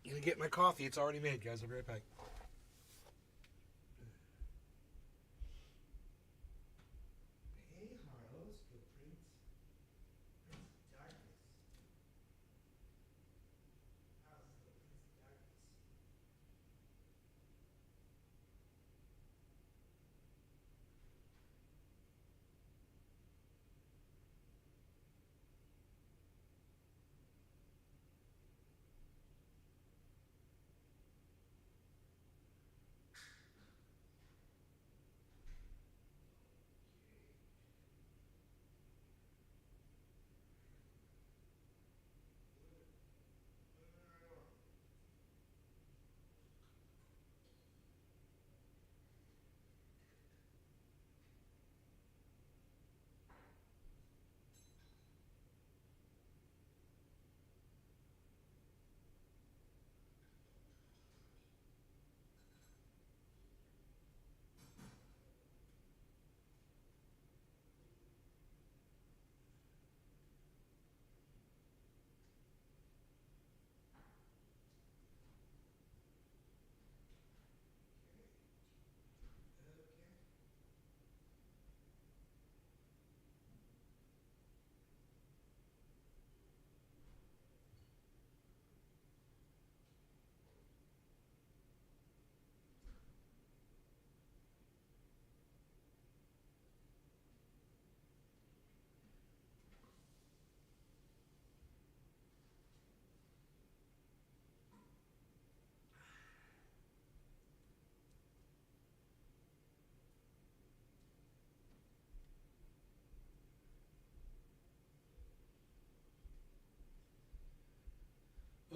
I'm gonna get my coffee. It's already made, guys. I'll be right back.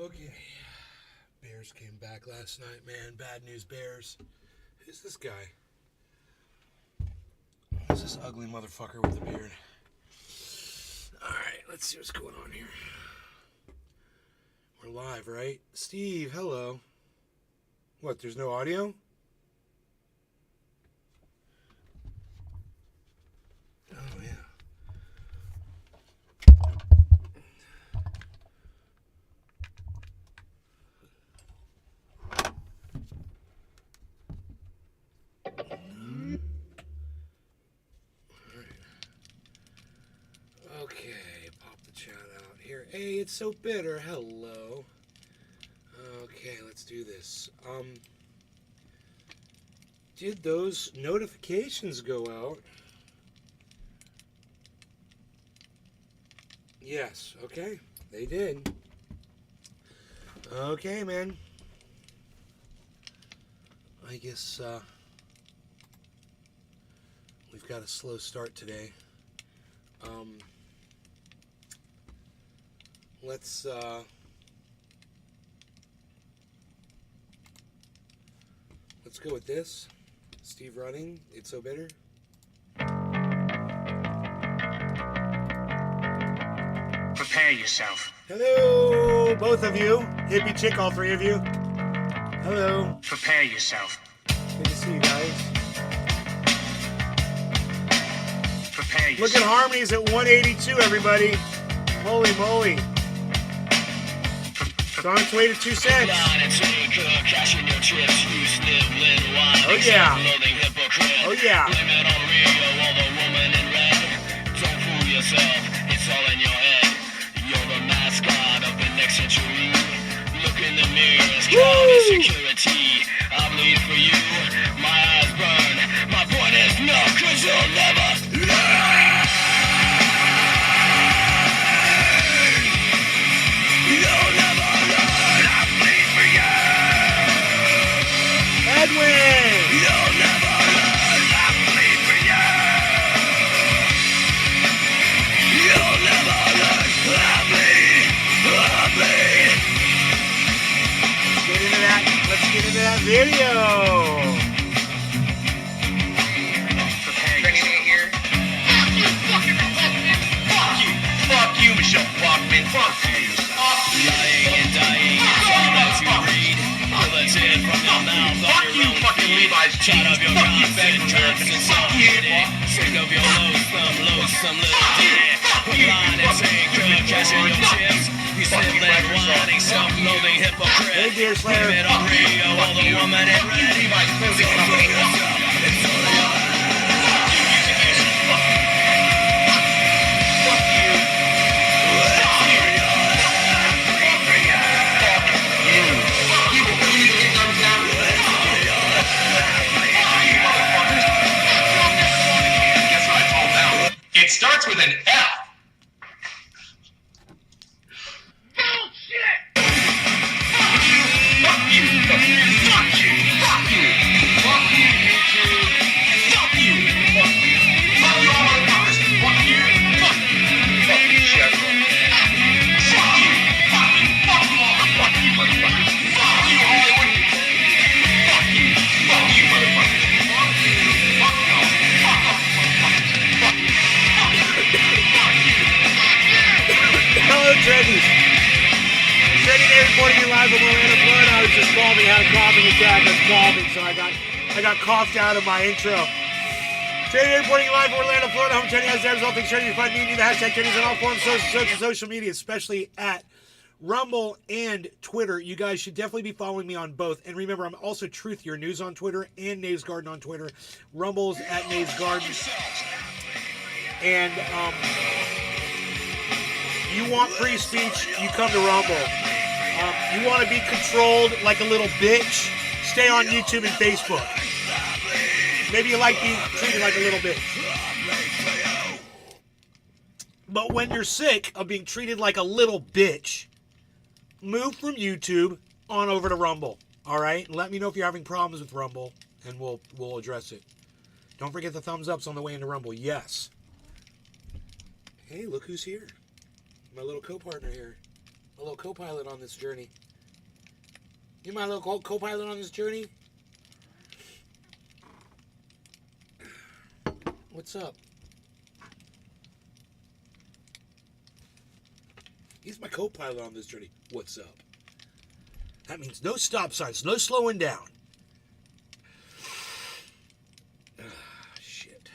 Okay. Bears came back last night, man. Bad news, Bears. Who's this guy? Who's this ugly motherfucker with a beard? Alright, let's see what's going on here. We're live, right? Steve, hello. What, there's no audio? Oh, yeah. Okay, pop the chat out here. Hey, it's so bitter. Hello. Okay, let's do this. Did those notifications go out? Yes, okay. They did. Okay, man. I guess we've got a slow start today. Let's go with this. Steve running. It's so bitter. Prepare yourself. Hello, both of you. Hippie chick, all three of you. Hello. Prepare yourself. Good to see you guys. Prepare yourself. Look at Harmony's at 182, everybody. Holy moly. It's on its way to 2 cents. Oh yeah. Oh yeah. Don't fool yourself, it's all in your head. You're the mascot of the next century. Look in the mirrors, count insecurity. I bleed for you, my eyes burn. My point is no, cause you'll never learn. You'll never learn. I bleed for you. Edwin! You'll never learn. I bleed for you. You'll never learn. I bleed. I bleed. Let's get into that video. Training here. Fuck you, fucking Republican. Fuck you. Fuck you, Michelle Bachmann. Fuck you. Lying and dying. To read. Bullets in from your mouth. Fuck you, fucking Levi's jeans. Fuck you, Americans. Fuck you. Sick of your loathsome little dick. line and saying, "Good, cashing your chips." You still that whining, self-loathing hypocrite. Hey, dear Slayer. Blame it on radio or the woman ain't ready. It starts with an F. Hello, Trendies. Trendy Day reporting you live from Orlando, Florida. I was just coughing, had a coughing attack. I was coughing, so I got coughed out of my intro. Trendy Day reporting you live from Orlando, Florida. Home Trendy has all things trendy. You find me and the hashtag Trendies on all forms of social media, especially at Rumble and Twitter. You guys should definitely be following me on both. And remember, I'm also Truth Your News on Twitter and Nays Garden on Twitter. Rumble's at Nays Garden. And you want free speech, you come to Rumble. You want to be controlled like a little bitch, stay on YouTube and Facebook. Maybe you like being treated like a little bitch. But when you're sick of being treated like a little bitch, move from YouTube on over to Rumble. All right? Let me know if you're having problems with Rumble, and we'll address it. Don't forget the thumbs ups on the way into Rumble. Yes. Hey, look who's here. My little co-partner here. A little co-pilot on this journey. You my little co-pilot on this journey? What's up? He's my co-pilot on this journey. What's up? That means no stop signs, no slowing down. Shit.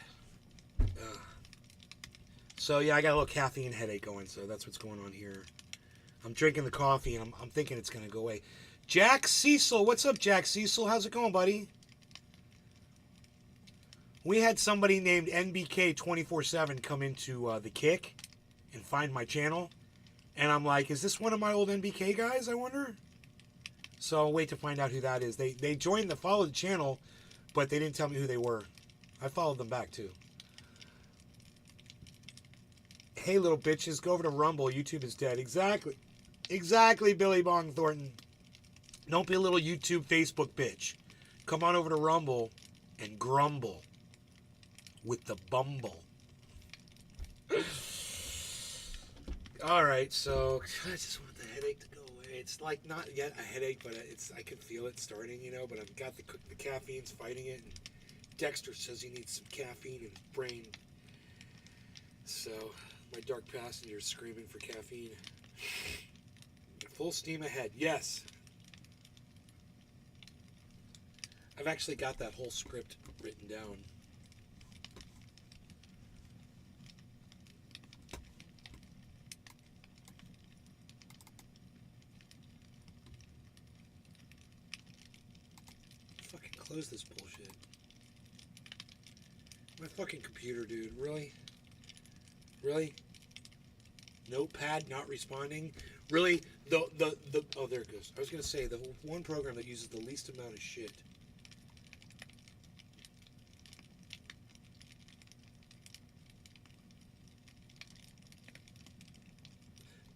So yeah, I got a little caffeine headache going, so that's what's going on here. I'm drinking the coffee, and I'm thinking it's going to go away. Jack Cecil. What's up, Jack Cecil? How's it going, buddy? We had somebody named NBK247 come into the Kick and find my channel. And I'm like, is this one of my old NBK guys, I wonder? So I'll wait to find out who that is. They followed the channel, but they didn't tell me who they were. I followed them back, too. Hey, little bitches, go over to Rumble. YouTube is dead. Exactly. Exactly, Billy Bong Thornton. Don't be a little YouTube, Facebook bitch. Come on over to Rumble and grumble with the bumble. All right, so I just want the headache to go away. It's like not yet a headache, but I can feel it starting, but I've got the caffeine's fighting it. And Dexter says he needs some caffeine in his brain. So my dark passenger's screaming for caffeine. Full steam ahead. Yes. I've actually got that whole script written down. Fucking close this bullshit. My fucking computer, dude. Really? Really? Notepad not responding? Really? Oh, there it goes. I was going to say, the one program that uses the least amount of shit.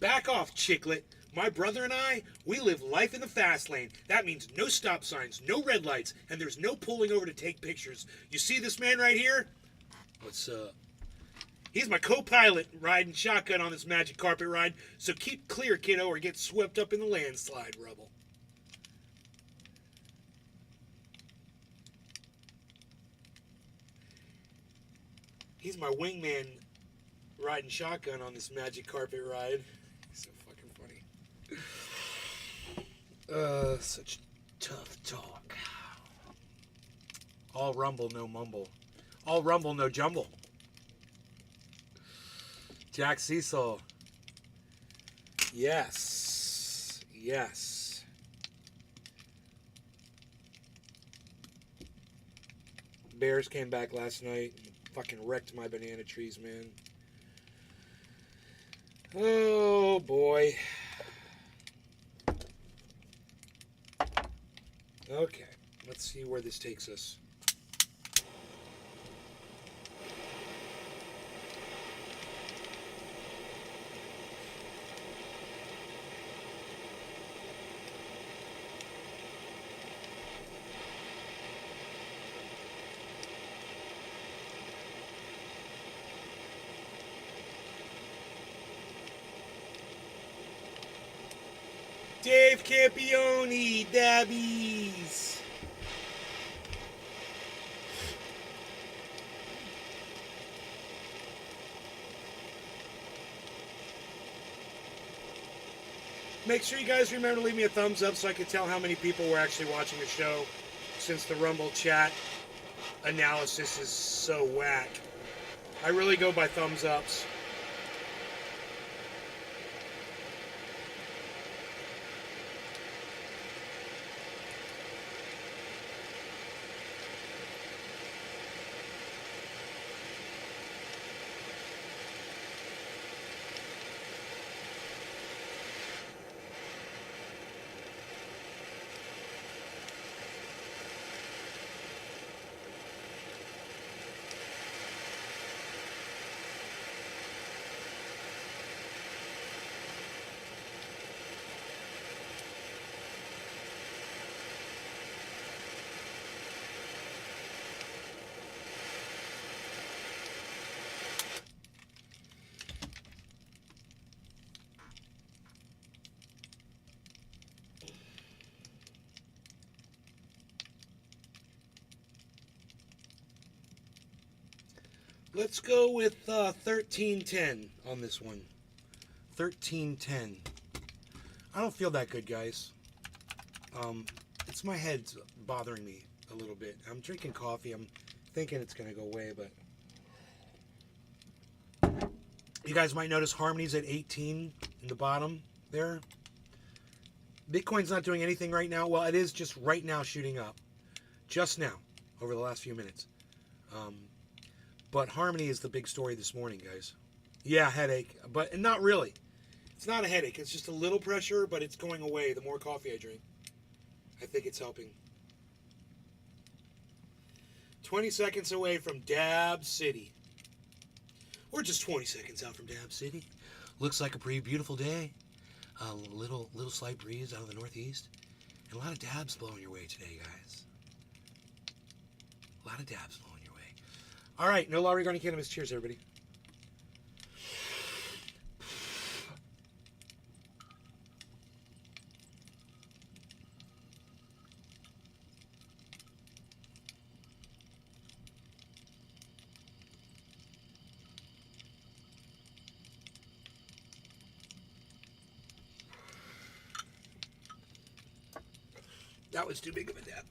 Back off, chicklet. My brother and I, we live life in the fast lane. That means no stop signs, no red lights, and there's no pulling over to take pictures. You see this man right here? What's up? He's my co-pilot riding shotgun on this magic carpet ride, so keep clear, kiddo, or get swept up in the landslide rubble. He's my wingman riding shotgun on this magic carpet ride. He's so fucking funny. Such tough talk. All rumble, no mumble. All rumble, no jumble. Jack Cecil. Yes. Yes. Bears came back last night and fucking wrecked my banana trees, man. Oh, boy. Okay. Let's see where this takes us. Dave Campione, Dabbies. Make sure you guys remember to leave me a thumbs up so I can tell how many people were actually watching the show, since the Rumble chat analysis is so whack. I really go by thumbs ups. Let's go with 1310 on this one. 1310. I don't feel that good, guys. It's my head's bothering me a little bit. I'm drinking coffee. I'm thinking it's going to go away, but you guys might notice Harmony's at 18 in the bottom there. Bitcoin's not doing anything right now. Well, it is just right now shooting up. Just now, over the last few minutes. But Harmony is the big story this morning, guys. Yeah, headache, but not really. It's not a headache. It's just a little pressure, but it's going away the more coffee I drink. I think it's helping. 20 seconds away from Dab City. We're just 20 seconds out from Dab City. Looks like a pretty beautiful day. A little slight breeze out of the northeast. And a lot of dabs blowing your way today, guys. A lot of dabs blowing your way. All right, no law regarding cannabis. Cheers, everybody. That was too big of a dab.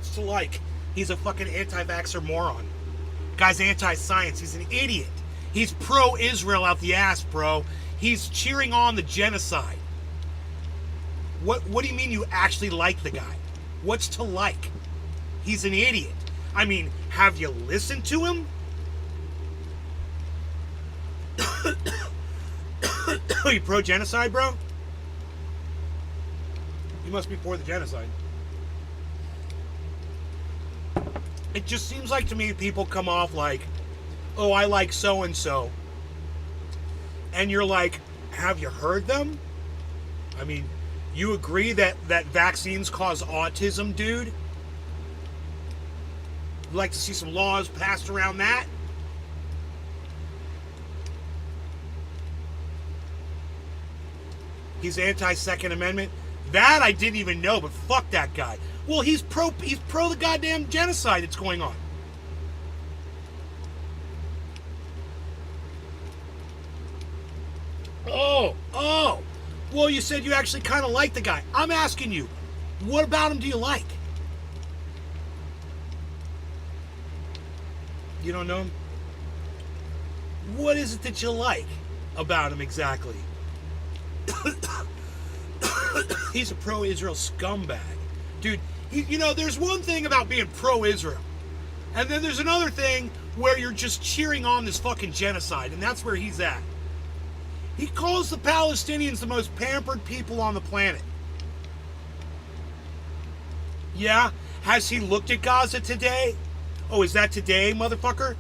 What's to like? He's a fucking anti-vaxxer moron. Guy's anti-science. He's an idiot. He's pro-Israel out the ass, bro. He's cheering on the genocide. What do you mean you actually like the guy? What's to like? He's an idiot. I mean, have you listened to him? Are you pro-genocide, bro? You must be for the genocide. It just seems like to me people come off like, oh, I like so-and-so. And you're like, have you heard them? I mean, you agree that vaccines cause autism, dude? You'd like to see some laws passed around that? He's anti-Second Amendment. That I didn't even know, but fuck that guy. Well, he's pro the goddamn genocide that's going on. Oh. Well, you said you actually kind of like the guy. I'm asking you, what about him do you like? You don't know him? What is it that you like about him exactly? He's a pro-Israel scumbag. Dude, there's one thing about being pro-Israel. And then there's another thing where you're just cheering on this fucking genocide. And that's where he's at. He calls the Palestinians the most pampered people on the planet. Yeah? Has he looked at Gaza today? Oh, is that today, motherfucker?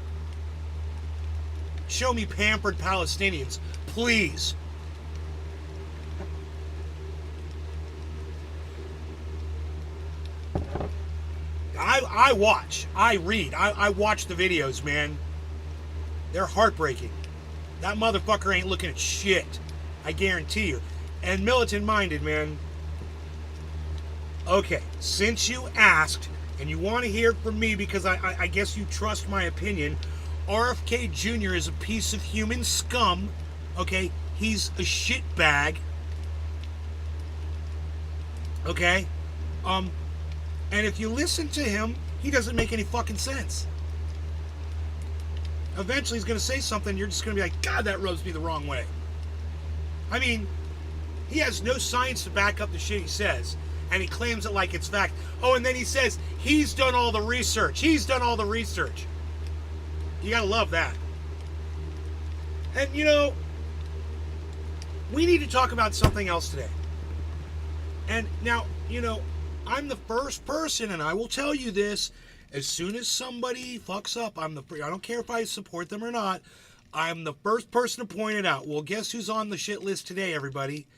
Show me pampered Palestinians, please. I watch. I read. I watch the videos, man. They're heartbreaking. That motherfucker ain't looking at shit. I guarantee you. And militant-minded, man. Okay, since you asked, and you want to hear it from me because I guess you trust my opinion, RFKjr is a piece of human scum. Okay? He's a shitbag. Okay? And if you listen to him, he doesn't make any fucking sense. Eventually he's going to say something, you're just going to be like, God, that rubs me the wrong way. I mean, he has no science to back up the shit he says, and he claims it like it's fact. Oh, and then he says, he's done all the research. He's done all the research. You got to love that. And, we need to talk about something else today. And now, I'm the first person, and I will tell you this, as soon as somebody fucks up, I don't care if I support them or not, I'm the first person to point it out. Well, guess who's on the shit list today, everybody?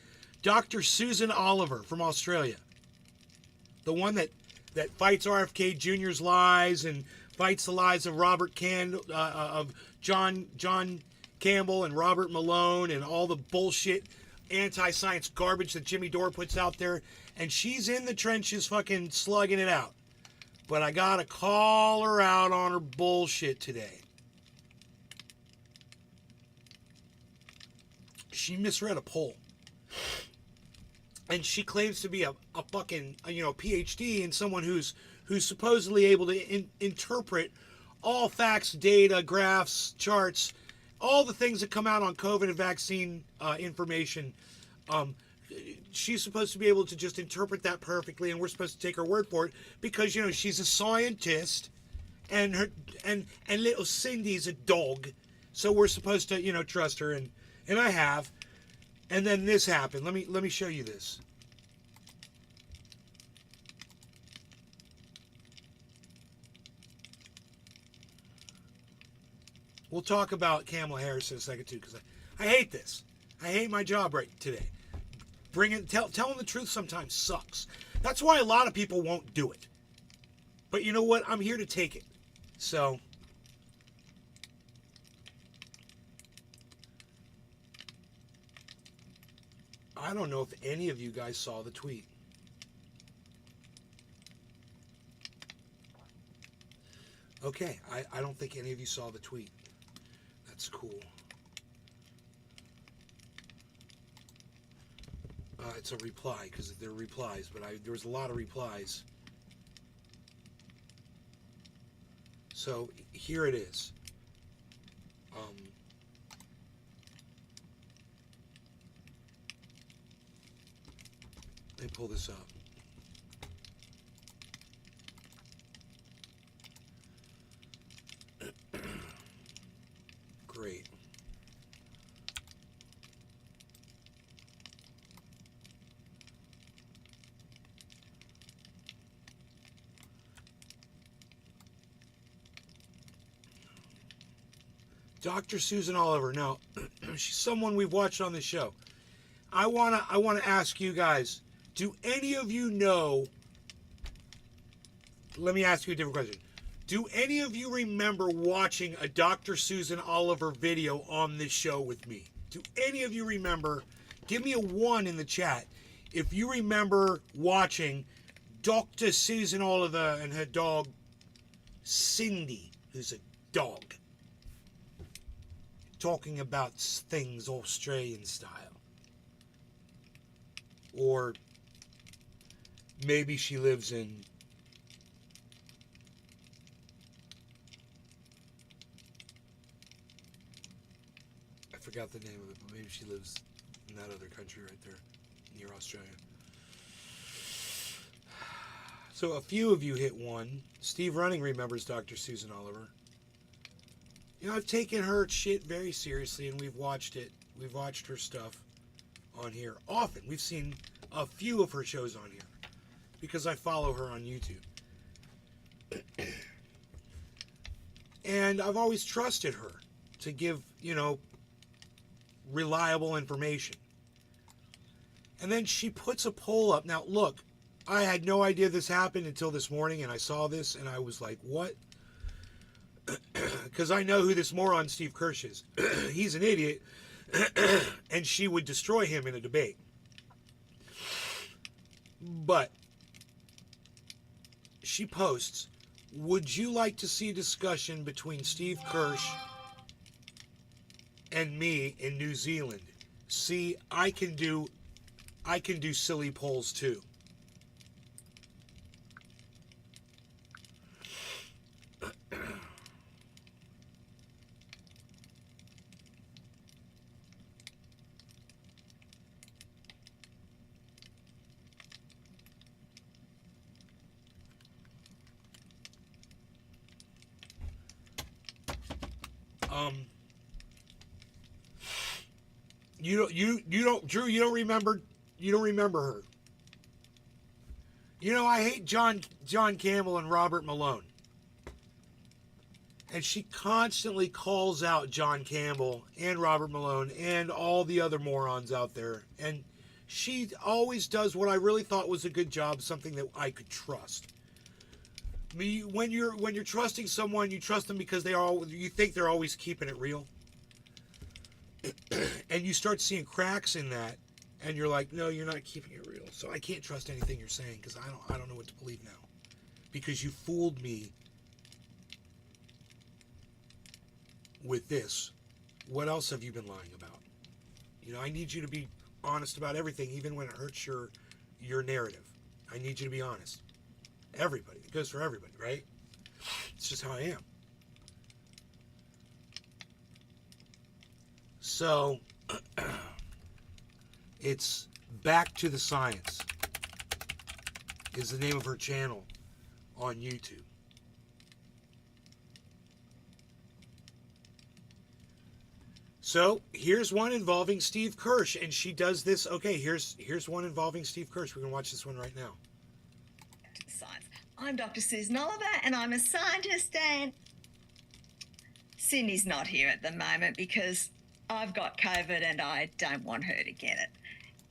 Dr. Susan Oliver from Australia. The one that fights RFK Jr.'s lies and fights the lies of of John Campbell and Robert Malone and all the bullshit anti-science garbage that Jimmy Dore puts out there. And she's in the trenches fucking slugging it out. But I gotta call her out on her bullshit today. She misread a poll. And she claims to be a fucking, PhD and someone who's supposedly able to interpret all facts, data, graphs, charts, all the things that come out on COVID and vaccine information. She's supposed to be able to just interpret that perfectly, and we're supposed to take her word for it because she's a scientist, and little Cindy's a dog, so we're supposed to trust her, and I have. And then this happened. Let me show you this. We'll talk about Kamala Harris in a second too, because I hate this. I hate my job right today. Telling the truth sometimes sucks. That's why a lot of people won't do it. But you know what? I'm here to take it. So, I don't know if any of you guys saw the tweet. Okay, I don't think any of you saw the tweet. That's cool. It's a reply, because they're replies, but there was a lot of replies. So here it is. Let me pull this up. Great. Dr. Susan Oliver. Now, she's someone we've watched on the show. I wanna ask you guys, do any of you know, let me ask you a different question. Do any of you remember watching a Dr. Susan Oliver video on this show with me? Do any of you remember? Give me a 1 in the chat if you remember watching Dr. Susan Oliver and her dog Cindy, who's a dog, talking about things Australian style. Or maybe she lives in I forgot the name of it, but maybe she lives in that other country right there near Australia. So a few of you hit 1. Steve Running remembers Dr. Susan Oliver. You know, I've taken her shit very seriously, and we've watched it. We've watched her stuff on here often. We've seen a few of her shows on here because I follow her on YouTube. And I've always trusted her to give, you know, reliable information. And then she puts a poll up. Now, look, I had no idea this happened until this morning, and I saw this, and I was like, what? Because I know who this moron Steve Kirsch is. He's an idiot, and she would destroy him in a debate. But she posts, would you like to see a discussion between Steve Kirsch and me in New Zealand? See, I can do silly polls too. Drew, you don't remember her. You know, I hate John Campbell and Robert Malone. And she constantly calls out John Campbell and Robert Malone and all the other morons out there. And she always does what I really thought was a good job, something that I could trust. I mean, when you're trusting someone, you trust them because you think they're always keeping it real. And you start seeing cracks in that, and you're like, no, you're not keeping it real. So I can't trust anything you're saying because I don't know what to believe now. Because you fooled me with this. What else have you been lying about? You know, I need you to be honest about everything, even when it hurts your narrative. I need you to be honest. Everybody. It goes for everybody, right? It's just how I am. So, it's Back to the Science is the name of her channel on YouTube. So, here's one involving Steve Kirsch, and she does this. Okay, here's one involving Steve Kirsch. We're going to watch this one right now. To the science. I'm Dr. Susan Oliver, and I'm a scientist, and Cindy's not here at the moment because I've got COVID and I don't want her to get it.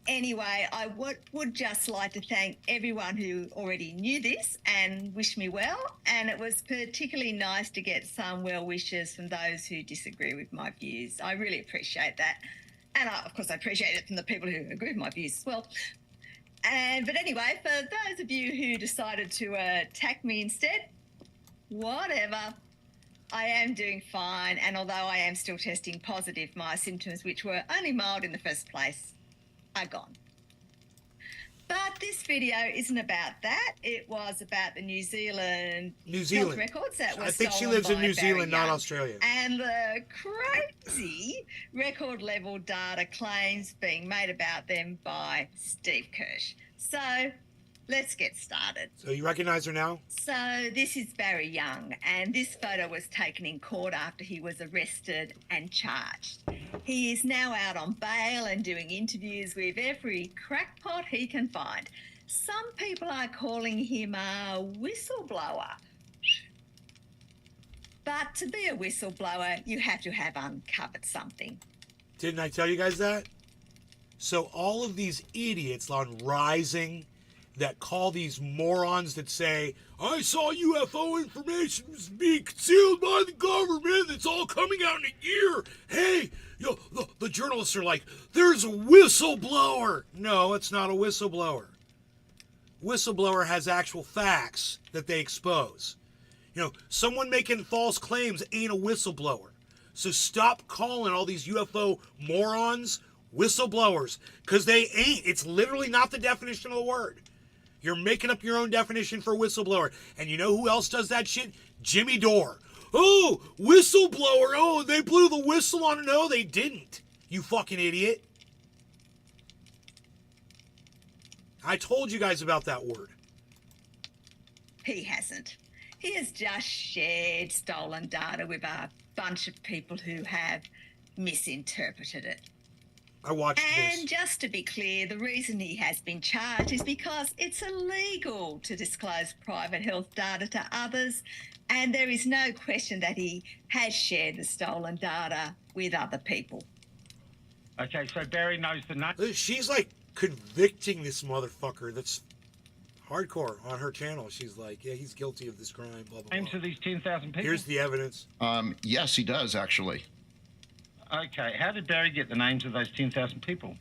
Anyway, I would just like to thank everyone who already knew this and wished me well, and it was particularly nice to get some well wishes from those who disagree with my views. I really appreciate that. And of course, I appreciate it from the people who agree with my views as well. But anyway, for those of you who decided to attack me instead, whatever. I am doing fine, and although I am still testing positive, my symptoms, which were only mild in the first place, are gone. But this video isn't about that. It was about the New Zealand health records that were I think she stolen lives in by New Barry Zealand, not Young. Australia. And the crazy record level data claims being made about them by Steve Kirsch. So let's get started. So you recognize her now? So this is Barry Young, and this photo was taken in court after he was arrested and charged. He is now out on bail and doing interviews with every crackpot he can find. Some people are calling him a whistleblower. But to be a whistleblower, you have to have uncovered something. Didn't I tell you guys that? So all of these idiots on Rising that call these morons that say, I saw UFO information was being concealed by the government. It's all coming out in a year. Hey, the journalists are like, there's a whistleblower. No, it's not a whistleblower. Whistleblower has actual facts that they expose. Someone making false claims ain't a whistleblower. So stop calling all these UFO morons whistleblowers, because they ain't. It's literally not the definition of the word. You're making up your own definition for whistleblower. And you know who else does that shit? Jimmy Dore. Oh, whistleblower. Oh, they blew the whistle on it. No, they didn't. You fucking idiot. I told you guys about that word. He hasn't. He has just shared stolen data with a bunch of people who have misinterpreted it. I watched And this. just to be clear, the reason he has been charged is because it's illegal to disclose private health data to others, and there is no question that he has shared the stolen data with other people. Okay, so Barry knows the name. She's like convicting this motherfucker that's hardcore on her channel. She's like, yeah, he's guilty of this crime, blah, blah, Names blah. of these 10,000 people. Here's the evidence. Yes, he does, actually. Okay, how did Barry get the names of those 10,000 people?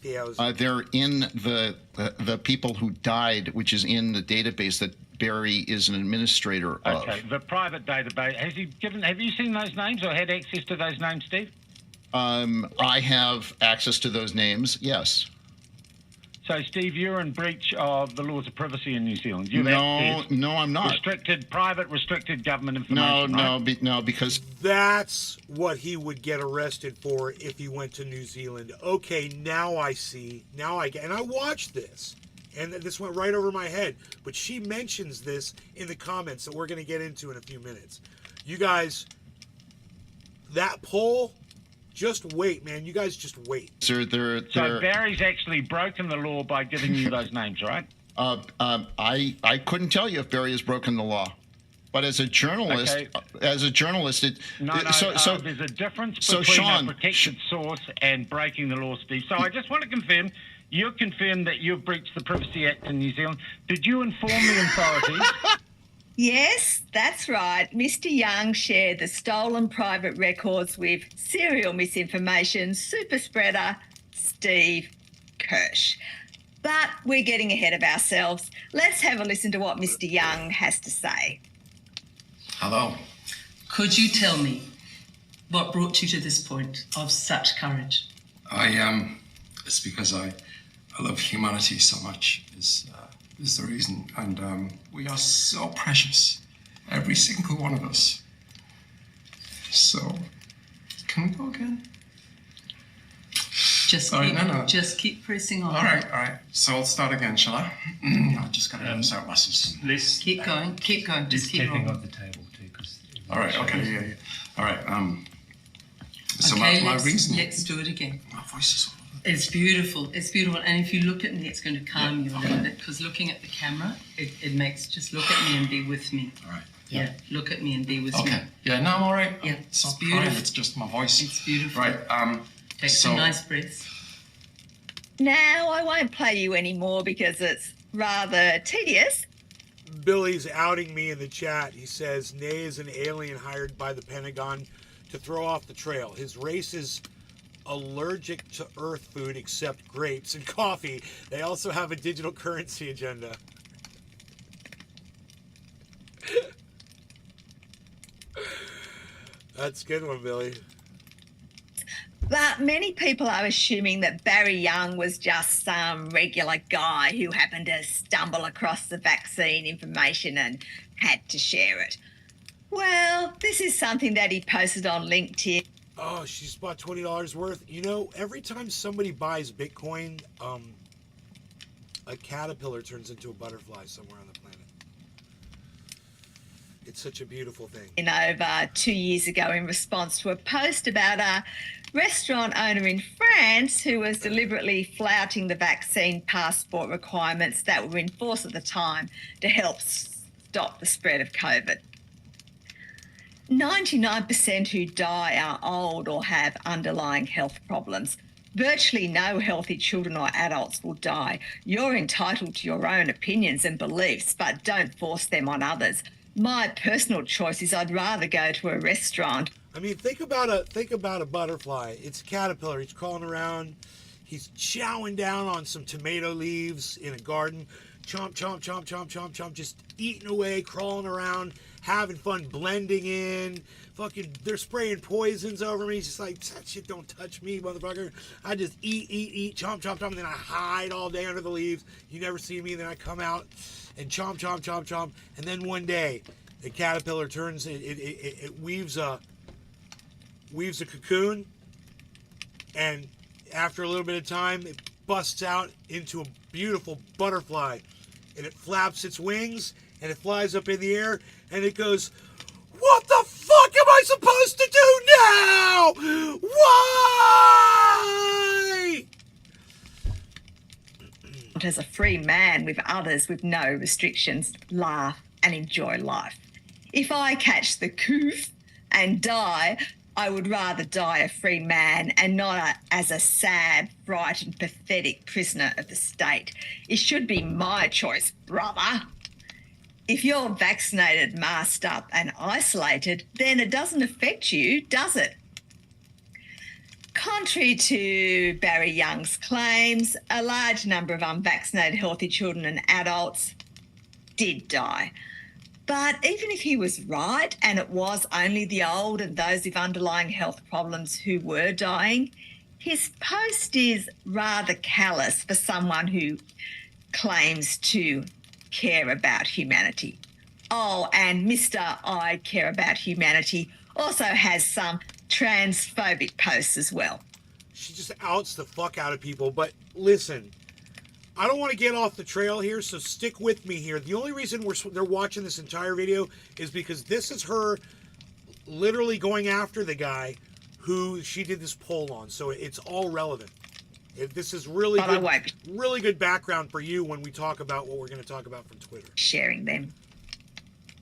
Yeah, They're in the people who died, which is in the database that Barry is an administrator of. Okay, the private database. Have you seen those names or had access to those names, Steve? I have access to those names, yes. So, Steve, you're in breach of the laws of privacy in New Zealand. No, I'm not. Restricted government information. No, because that's what he would get arrested for if he went to New Zealand. Okay, now I see. Now I get. And I watched this, and this went right over my head. But she mentions this in the comments that we're going to get into in a few minutes. You guys, that poll. Just wait, man. You guys just wait. So Barry's actually broken the law by giving you those names, right? I couldn't tell you if Barry has broken the law, but as a journalist, Okay. there's a difference between a protected source and breaking the law, Steve. So I just want to confirm, you confirmed that you've breached the Privacy Act in New Zealand. Did you inform the authorities? Yes, that's right. Mr. Young shared the stolen private records with serial misinformation super spreader Steve Kirsch. But we're getting ahead of ourselves. Let's have a listen to what Mr. Young has to say. Hello. Could you tell me what brought you to this point of such courage? It's because I love humanity so much. Is the reason, and we are so precious, every single one of us. So, can we go again? Just keep pressing on. All right. So I'll start again, shall I? I just gotta get this out, masses. Let's keep going. Just keep rolling. Off the table too, because. All right. Okay. Yeah. All right. So Okay, my reason. let's do it again. My voice is. It's beautiful. And if you look at me, it's going to calm you a little bit, because looking at the camera, it makes, just look at me and be with me. All right. Yeah, look at me and be with me. Okay. Yeah. No, I'm all right. Yeah, It's not it's beautiful. crying, it's just my voice. It's beautiful. Right. Take some nice breaths. Now, I won't play you anymore because it's rather tedious. Billy's outing me in the chat. He says Nay is an alien hired by the Pentagon to throw off the trail. His race is allergic to Earth food except grapes and coffee. They also have a digital currency agenda. That's a good one, Billy. But many people are assuming that Barry Young was just some regular guy who happened to stumble across the vaccine information and had to share it. Well, this is something that he posted on LinkedIn. Oh, she's bought $20 worth. You know, every time somebody buys Bitcoin, a caterpillar turns into a butterfly somewhere on the planet. It's such a beautiful thing. Over 2 years ago in response to a post about a restaurant owner in France who was deliberately flouting the vaccine passport requirements that were in force at the time to help stop the spread of COVID. 99% who die are old or have underlying health problems. Virtually no healthy children or adults will die. You're entitled to your own opinions and beliefs, but don't force them on others. My personal choice is I'd rather go to a restaurant. I mean, think about a butterfly. It's a caterpillar. He's crawling around. He's chowing down on some tomato leaves in a garden. Chomp, chomp, chomp, chomp, chomp, chomp. Just eating away, crawling around, having fun, blending in. Fucking, they're spraying poisons over me. He's just like, that shit don't touch me, motherfucker. I just eat, chomp, chomp, chomp, and then I hide all day under the leaves. You never see me. Then I come out and chomp, chomp, chomp, chomp. And then one day, the caterpillar turns, it weaves a cocoon, and after a little bit of time, it busts out into a beautiful butterfly, and it flaps its wings, and it flies up in the air, and it goes, what the fuck am I supposed to do now? Why? As a free man with others with no restrictions, laugh and enjoy life. If I catch the coof and die, I would rather die a free man and not as a sad, frightened, pathetic prisoner of the state. It should be my choice, brother. If you're vaccinated, masked up and isolated, then it doesn't affect you, does it? Contrary to Barry Young's claims, a large number of unvaccinated healthy children and adults did die. But even if he was right and it was only the old and those with underlying health problems who were dying, his post is rather callous for someone who claims to care about humanity. Oh, and Mr. I Care About Humanity also has some transphobic posts as well. She just outs the fuck out of people. But listen, I don't want to get off the trail here, so stick with me here. The only reason they're watching this entire video is because this is her literally going after the guy who she did this poll on. So it's all relevant. This is really good background for you when we talk about what we're going to talk about from Twitter. Sharing them.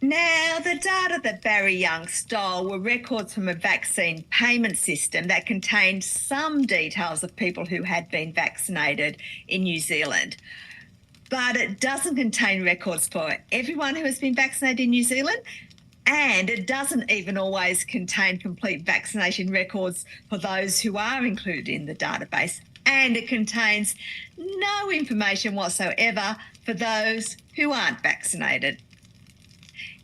Now, the data that Barry Young stole were records from a vaccine payment system that contained some details of people who had been vaccinated in New Zealand. But it doesn't contain records for everyone who has been vaccinated in New Zealand, and it doesn't even always contain complete vaccination records for those who are included in the database. And it contains no information whatsoever for those who aren't vaccinated.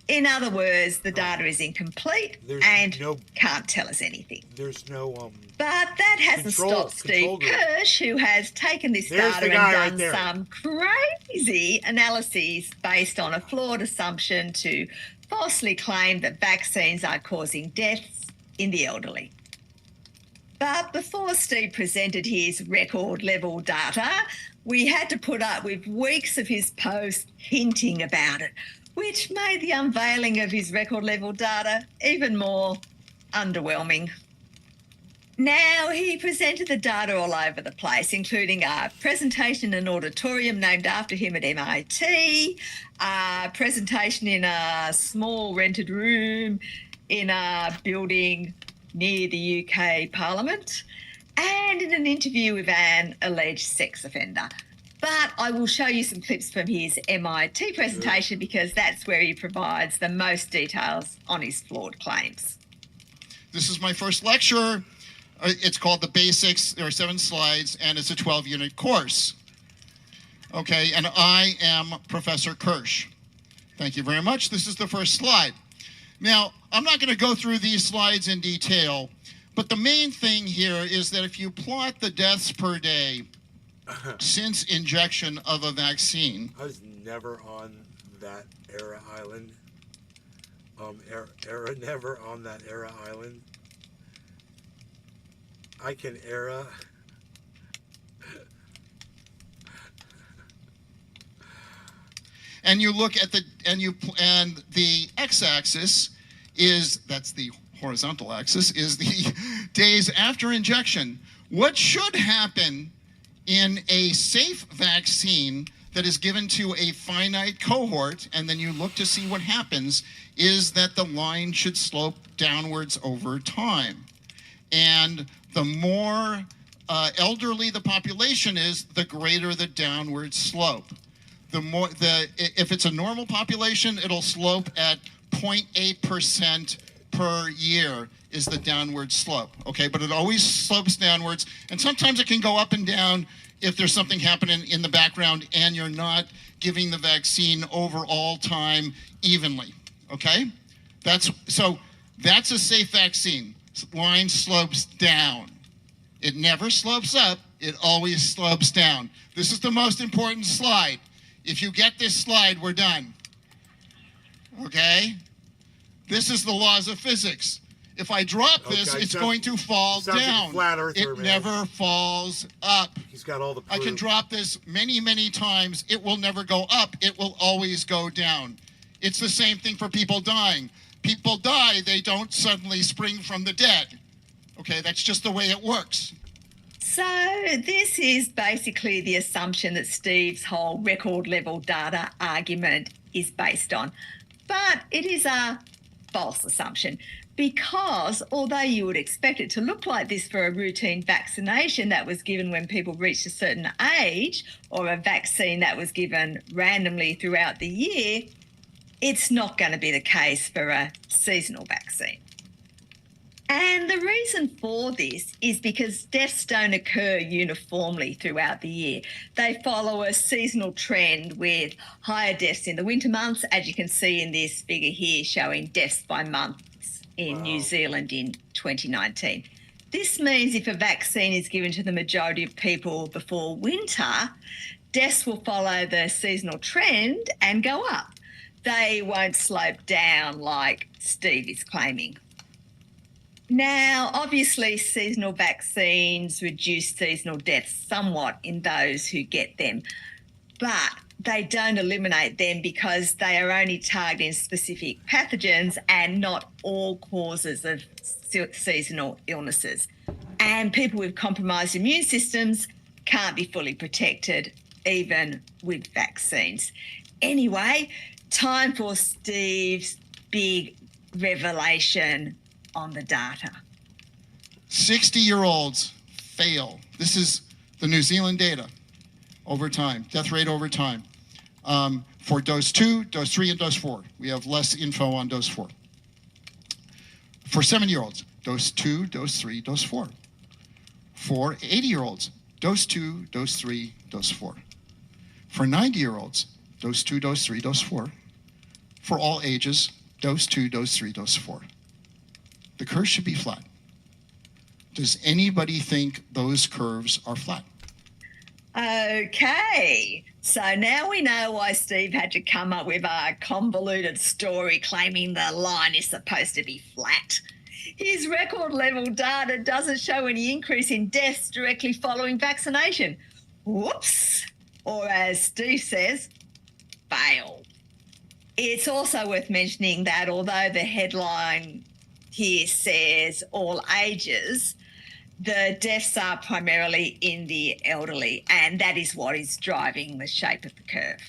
In other words, the data is incomplete and can't tell us anything. There's no But that hasn't stopped Steve Kirsch, who has taken this data and done some crazy analyses based on a flawed assumption to falsely claim that vaccines are causing deaths in the elderly. But before Steve presented his record-level data, we had to put up with weeks of his posts hinting about it, which made the unveiling of his record-level data even more underwhelming. Now, he presented the data all over the place, including a presentation in an auditorium named after him at MIT, a presentation in a small rented room in a building near the UK Parliament, and in an interview with an alleged sex offender. But I will show you some clips from his MIT presentation because that's where he provides the most details on his flawed claims. This is my first lecture. It's called The Basics. There are 7 slides, and it's a 12-unit course. Okay, and I am Professor Kirsch. Thank you very much. This is the first slide. Now, I'm not going to go through these slides in detail, But the main thing here is that if you plot the deaths per day since injection of a vaccine. I was never on that era island. Never on that era island. I can era. And you look at the x-axis that's the horizontal axis, is the days after injection. What should happen in a safe vaccine that is given to a finite cohort, and then you look to see what happens, is that the line should slope downwards over time. And the more elderly the population is, the greater the downward slope. If it's a normal population, it'll slope at 0.8% per year is the downward slope, okay? But it always slopes downwards, and sometimes it can go up and down if there's something happening in the background and you're not giving the vaccine over all time evenly, okay? That's a safe vaccine. Line slopes down. It never slopes up, it always slopes down. This is the most important slide. If you get this slide, we're done. Okay? This is the laws of physics. If I drop this, it's going to fall down. Like a flat earther, it never falls up. He's got all the proof. I can drop this many, many times. It will never go up. It will always go down. It's the same thing for people dying. People die, they don't suddenly spring from the dead. Okay, that's just the way it works. So this is basically the assumption that Steve's whole record level data argument is based on. But it is a false assumption, because although you would expect it to look like this for a routine vaccination that was given when people reached a certain age, or a vaccine that was given randomly throughout the year, it's not going to be the case for a seasonal vaccine. And the reason for this is because deaths don't occur uniformly throughout the year. They follow a seasonal trend with higher deaths in the winter months, as you can see in this figure here showing deaths by months in New Zealand in 2019. This means if a vaccine is given to the majority of people before winter, deaths will follow the seasonal trend and go up. They won't slope down like Steve is claiming. Now, obviously, seasonal vaccines reduce seasonal deaths somewhat in those who get them, but they don't eliminate them because they are only targeting specific pathogens and not all causes of seasonal illnesses. And people with compromised immune systems can't be fully protected, even with vaccines. Anyway, time for Steve's big revelation on the data. 60-year-olds fail. This is the New Zealand data over time, death rate over time. For dose 2, dose 3, and dose 4. We have less info on dose 4. For 70-year-olds, dose 2, dose 3, dose 4. For 80-year-olds, dose 2, dose 3, dose 4. For 90-year-olds, dose 2, dose 3, dose 4. For all ages, dose 2, dose 3, dose 4. The curve should be flat. Does anybody think those curves are flat? Okay, so now we know why Steve had to come up with a convoluted story claiming the line is supposed to be flat. His record level data doesn't show any increase in deaths directly following vaccination. Whoops! Or as Steve says, fail. It's also worth mentioning that although the headline here says all ages, the deaths are primarily in the elderly, and that is what is driving the shape of the curve.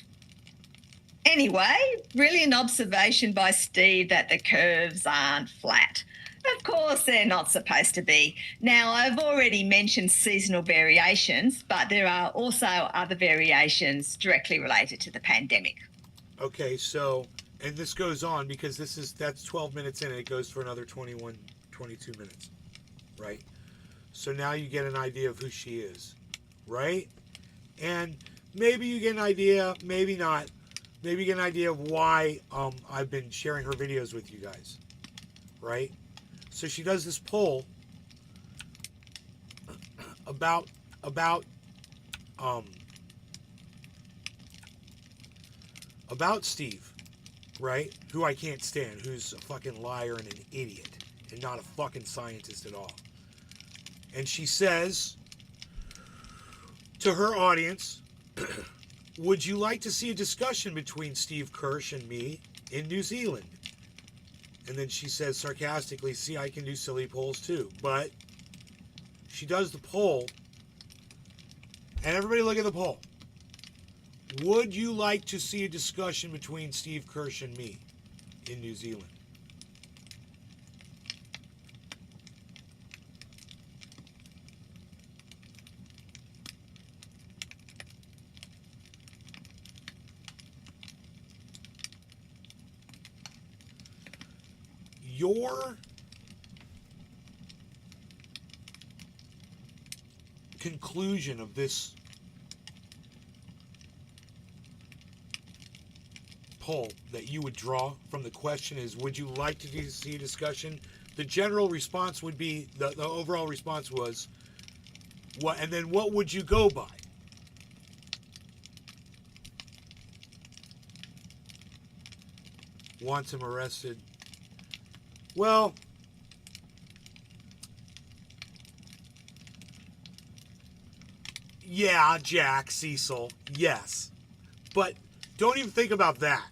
Anyway, brilliant observation by Steve that the curves aren't flat. Of course, they're not supposed to be. Now, I've already mentioned seasonal variations, but there are also other variations directly related to the pandemic. Okay, so, and this goes on because that's 12 minutes in and it goes for another 21, 22 minutes, right? So now you get an idea of who she is, right? And maybe you get an idea, maybe not. Maybe you get an idea of why I've been sharing her videos with you guys, right? So she does this poll about Steve, right? Who I can't stand, who's a fucking liar and an idiot and not a fucking scientist at all. And she says to her audience, would you like to see a discussion between Steve Kirsch and me in New Zealand? And then she says sarcastically, see, I can do silly polls too. But she does the poll, and everybody look at the poll. Would you like to see a discussion between Steve Kirsch and me in New Zealand? Your conclusion of this poll that you would draw from the question is, would you like to see a discussion? The general response would be, the overall response was, what, and then what would you go by? Wants him arrested. Well, yeah, Jack, Cecil, yes. But don't even think about that.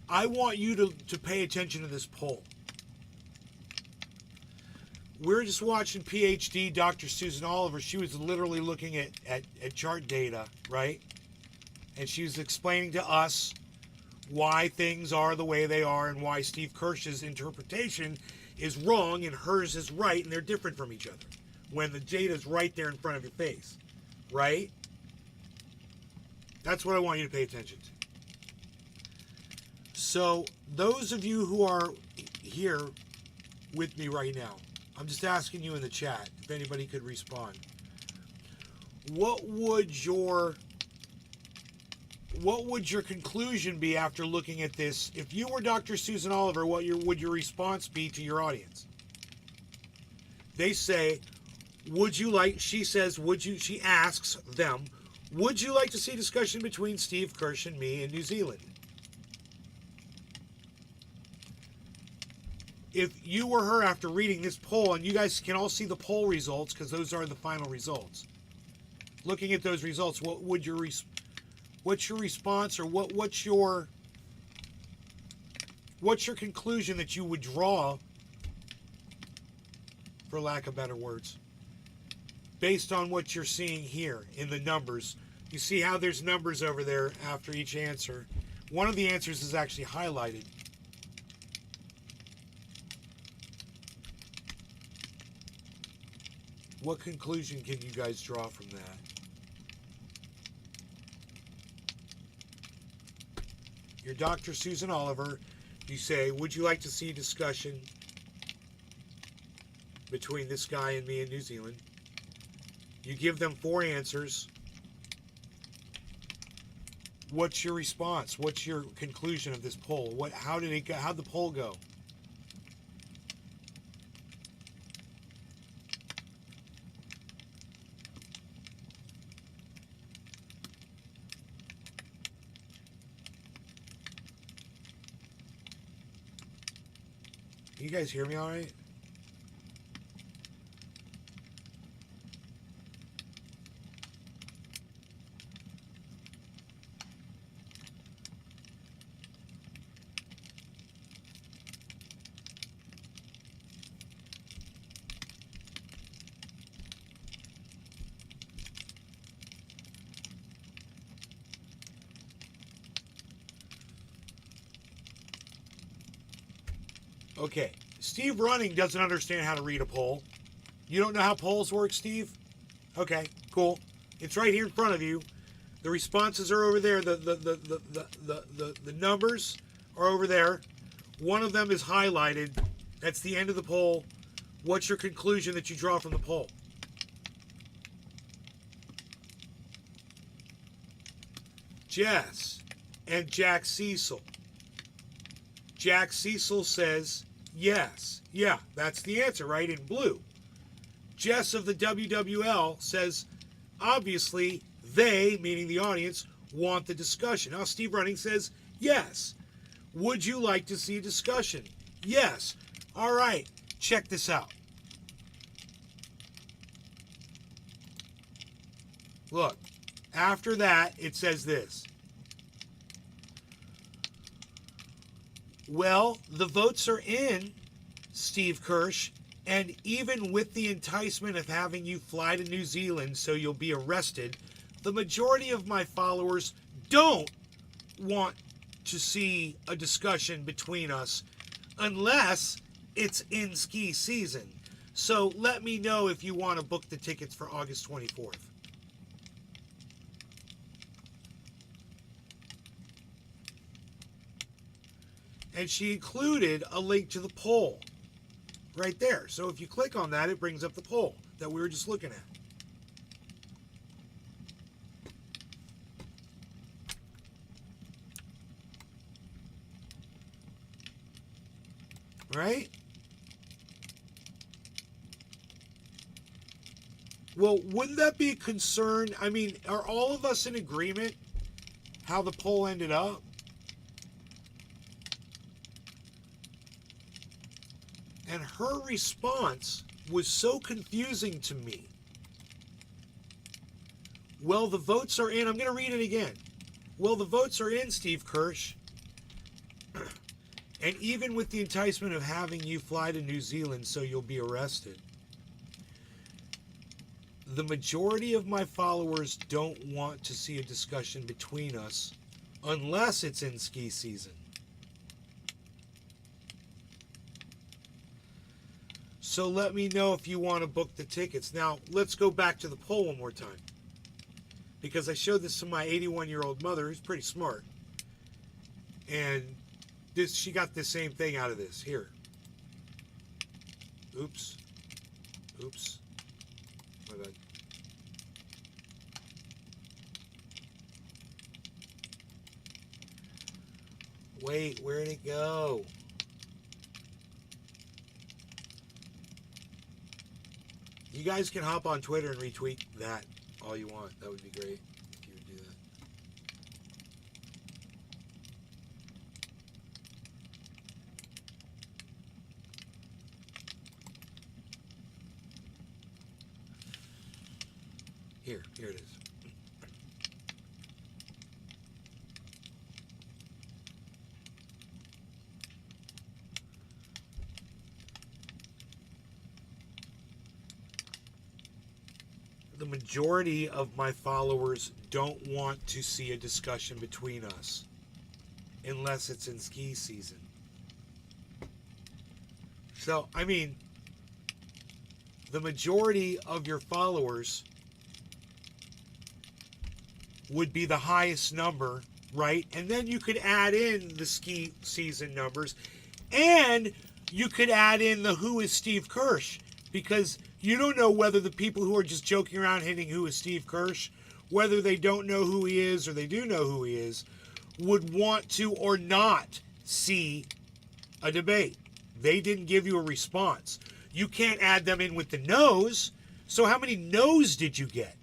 I want you to pay attention to this poll. We're just watching PhD Dr. Susan Oliver. She was literally looking at chart data, right? And she was explaining to us why things are the way they are and why Steve Kirsch's interpretation is wrong and hers is right, and they're different from each other when the data is right there in front of your face, right? That's what I want you to pay attention to. So those of you who are here with me right now, I'm just asking you in the chat if anybody could respond. What would your conclusion be after looking at this? If you were Dr. Susan Oliver, what would your response be to your audience? They say, would you like, she says, she asks them, would you like to see a discussion between Steve Kirsch and me in New Zealand? If you were her after reading this poll, and you guys can all see the poll results because those are the final results. Looking at those results, what's your response, or what's your conclusion that you would draw, for lack of better words, based on what you're seeing here in the numbers? You see how there's numbers over there after each answer. One of the answers is actually highlighted. What conclusion can you guys draw from that? You're Dr. Susan Oliver. You say, would you like to see a discussion between this guy and me in New Zealand? You give them 4 answers. What's your response? What's your conclusion of this poll? How did it go? How'd the poll go? You guys hear me all right? Okay, Steve Running doesn't understand how to read a poll. You don't know how polls work, Steve? Okay, cool. It's right here in front of you. The responses are over there. The numbers are over there. One of them is highlighted. That's the end of the poll. What's your conclusion that you draw from the poll? Jess and Jack Cecil. Jack Cecil says yes. Yeah, that's the answer, right? In blue. Jess of the WWL says, obviously, they, meaning the audience, want the discussion. Now, Steve Running says, yes. Would you like to see a discussion? Yes. All right, check this out. Look, after that, it says this. Well, the votes are in, Steve Kirsch, and even with the enticement of having you fly to New Zealand so you'll be arrested, the majority of my followers don't want to see a discussion between us unless it's in ski season. So let me know if you want to book the tickets for August 24th. And she included a link to the poll right there. So if you click on that, it brings up the poll that we were just looking at. Right? Well, wouldn't that be a concern? I mean, are all of us in agreement how the poll ended up? And her response was so confusing to me. Well, the votes are in. I'm going to read it again. Well, the votes are in, Steve Kirsch. And even with the enticement of having you fly to New Zealand so you'll be arrested, the majority of my followers don't want to see a discussion between us unless it's in ski season. So let me know if you want to book the tickets. Now, let's go back to the poll one more time. Because I showed this to my 81-year-old mother, who's pretty smart. And she got the same thing out of this. Here. Oops. Oops. My bad. Wait, where'd it go? You guys can hop on Twitter and retweet that all you want. That would be great if you would do that. Here it is. The majority of my followers don't want to see a discussion between us unless it's in ski season. So, I mean, the majority of your followers would be the highest number, right? And then you could add in the ski season numbers, and you could add in the Who is Steve Kirsch, because you don't know whether the people who are just joking around hitting Who is Steve Kirsch, whether they don't know who he is or they do know who he is, would want to or not see a debate. They didn't give you a response. You can't add them in with the no's. So how many no's did you get?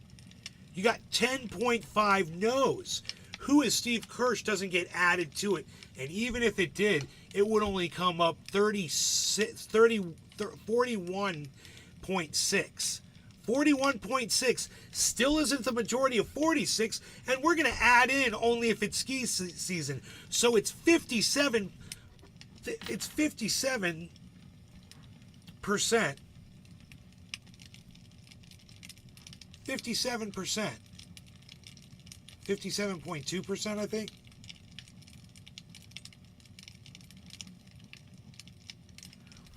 You got 10.5 no's. Who is Steve Kirsch doesn't get added to it. And even if it did, it would only come up 41.6. 41.6 still isn't the majority of 46, and we're going to add in only if it's ski season. So it's 57. It's 57%. 57%. 57.2%, I think.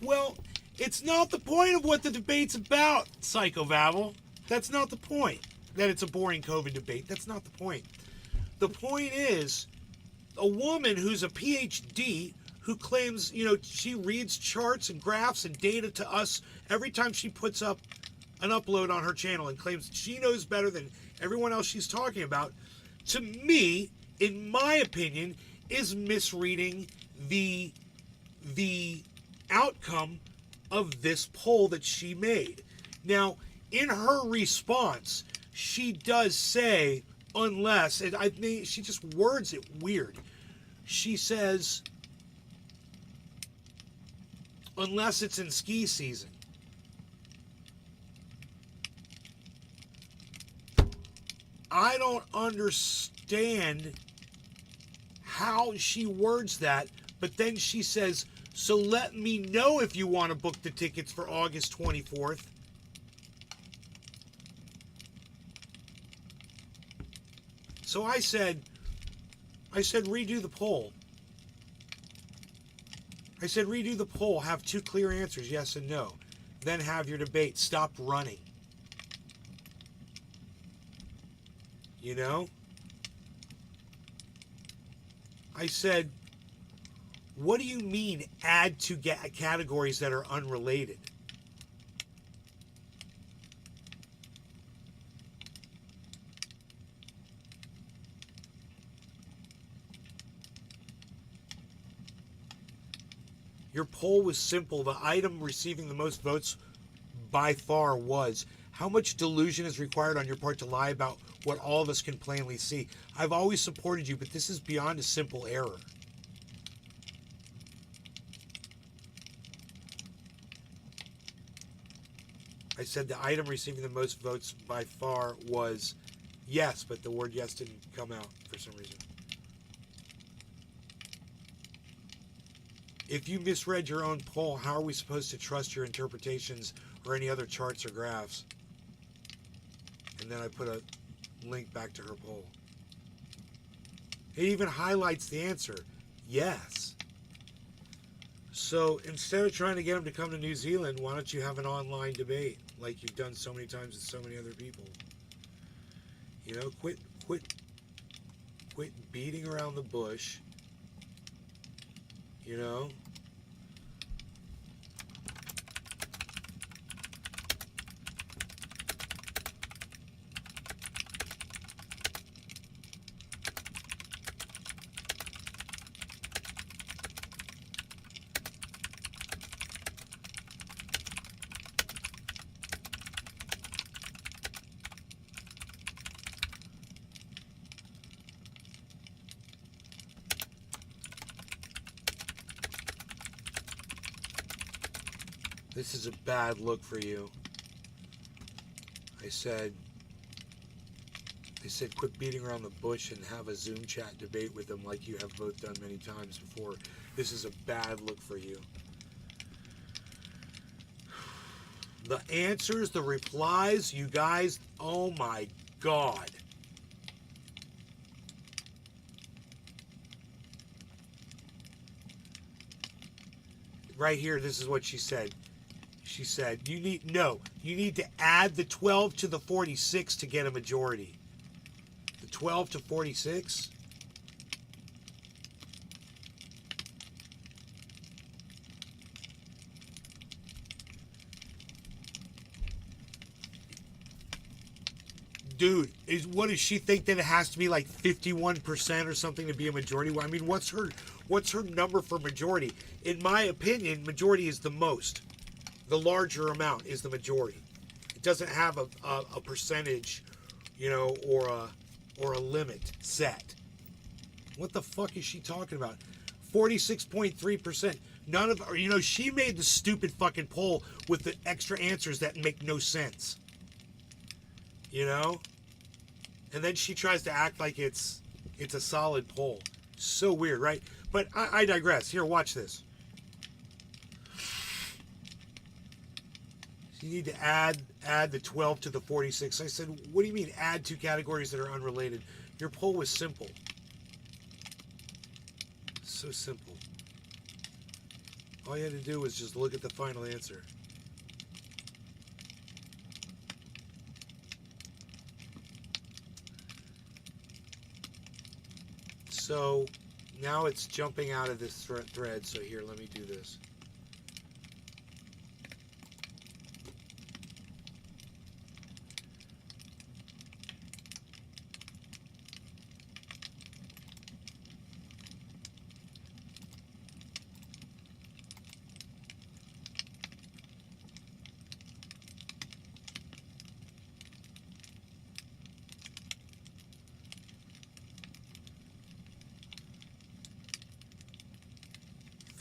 Well, it's not the point of what the debate's about, Psycho Babble. That's not the point. That it's a boring COVID debate. That's not the point. The point is, a woman who's a PhD who claims, she reads charts and graphs and data to us every time she puts up an upload on her channel and claims she knows better than everyone else she's talking about, to me, in my opinion, is misreading the outcome of this poll that she made. Now, in her response, she does say, unless, and I think she just words it weird. She says, unless it's in ski season. I don't understand how she words that, but then she says, so let me know if you want to book the tickets for August 24th. So I said, redo the poll. I said, redo the poll. Have two clear answers, yes and no. Then have your debate. Stop running. You know? I said, what do you mean add to categories that are unrelated? Your poll was simple. The item receiving the most votes by far was, how much delusion is required on your part to lie about what all of us can plainly see? I've always supported you, but this is beyond a simple error. I said the item receiving the most votes by far was yes, but the word yes didn't come out for some reason. If you misread your own poll, how are we supposed to trust your interpretations or any other charts or graphs? And then I put a link back to her poll. It even highlights the answer. Yes. So instead of trying to get them to come to New Zealand, why don't you have an online debate like you've done so many times with so many other people? You know, quit beating around the bush. You know? This is a bad look for you. I said, quit beating around the bush and have a Zoom chat debate with them like you have both done many times before. This is a bad look for you. The answers, the replies, you guys, oh my God. Right here, this is what she said. She said, you need to add the 12 to the 46 to get a majority. The 12 to 46? Dude, what does she think that it has to be like 51% or something to be a majority? Well, I mean, what's her number for majority? In my opinion, majority is the most. The larger amount is the majority. It doesn't have a percentage, you know, or a limit set. What the fuck is she talking about? 46.3%. None of, you know, she made the stupid fucking poll with the extra answers that make no sense. You know? And then she tries to act like it's a solid poll. So weird, right? But I digress. Here, watch this. You need to add the 12 to the 46. I said, what do you mean add two categories that are unrelated? Your poll was simple. So simple. All you had to do was just look at the final answer. So now it's jumping out of this thread. So here, let me do this.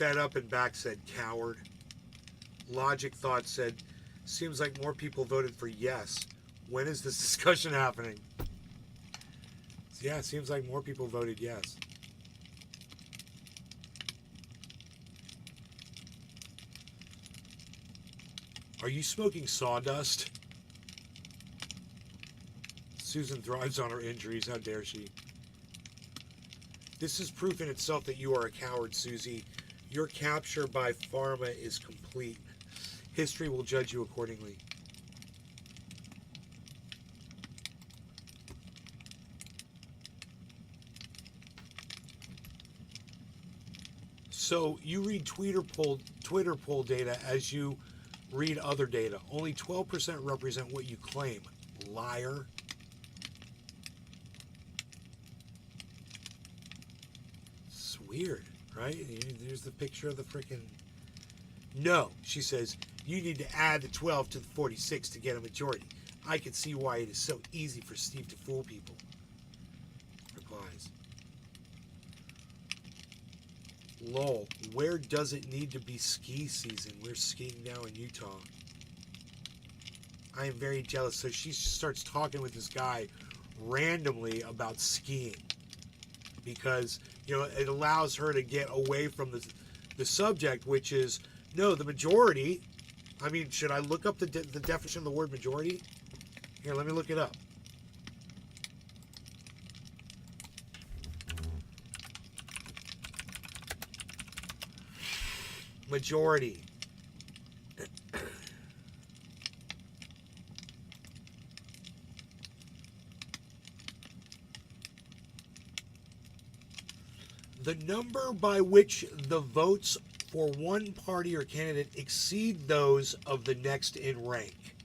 fed up and back said, coward. Logic Thought said, seems like more people voted for yes. When is this discussion happening? Yeah, it seems like more people voted yes. Are you smoking sawdust? Susan thrives on her injuries. How dare she? This is proof in itself that you are a coward, Susie. Your capture by pharma is complete. History will judge you accordingly. So you read Twitter poll data as you read other data. Only 12% represent what you claim. Liar. It's weird, right? There's the picture of the frickin'... No, she says, you need to add the 12 to the 46 to get a majority. I can see why it is so easy for Steve to fool people. Replies. Lol, where does it need to be ski season? We're skiing now in Utah. I am very jealous. So she starts talking with this guy randomly about skiing. Because, you know, it allows her to get away from the subject, which is, no, the majority. I mean, should I look up the definition of the word majority? Here, let me look it up. Majority. The number by which the votes for one party or candidate exceed those of the next in rank.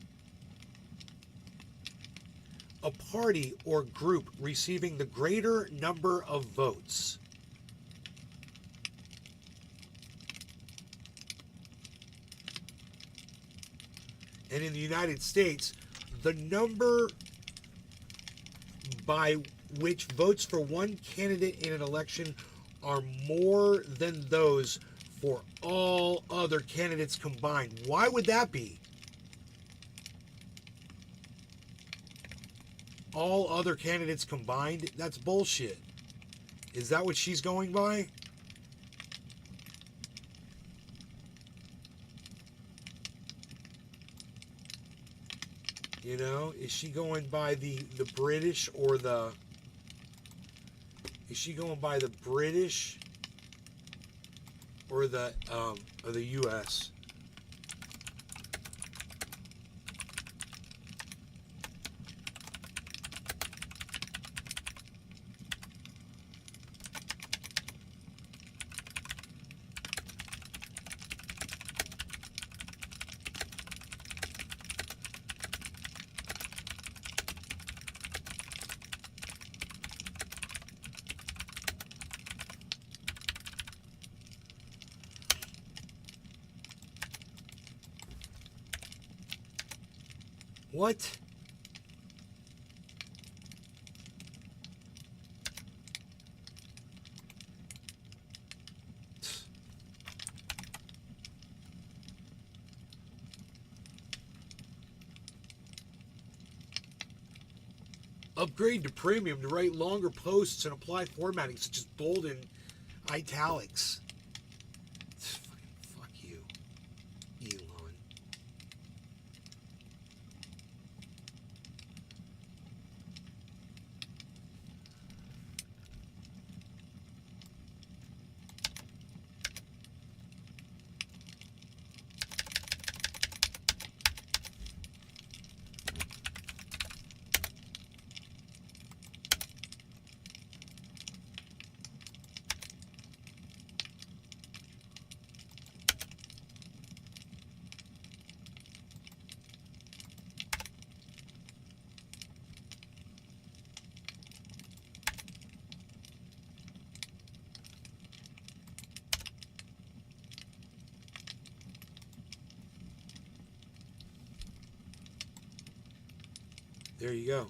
A party or group receiving the greater number of votes. And in the United States, the number by which votes for one candidate in an election are more than those for all other candidates combined. Why would that be? All other candidates combined? That's bullshit. Is that what she's going by? You know, is she going by the British or the... Is she going by the British or the U.S.? What? Upgrade to premium to write longer posts and apply formatting such as bold and italics. Fuck you, Elon. There you go.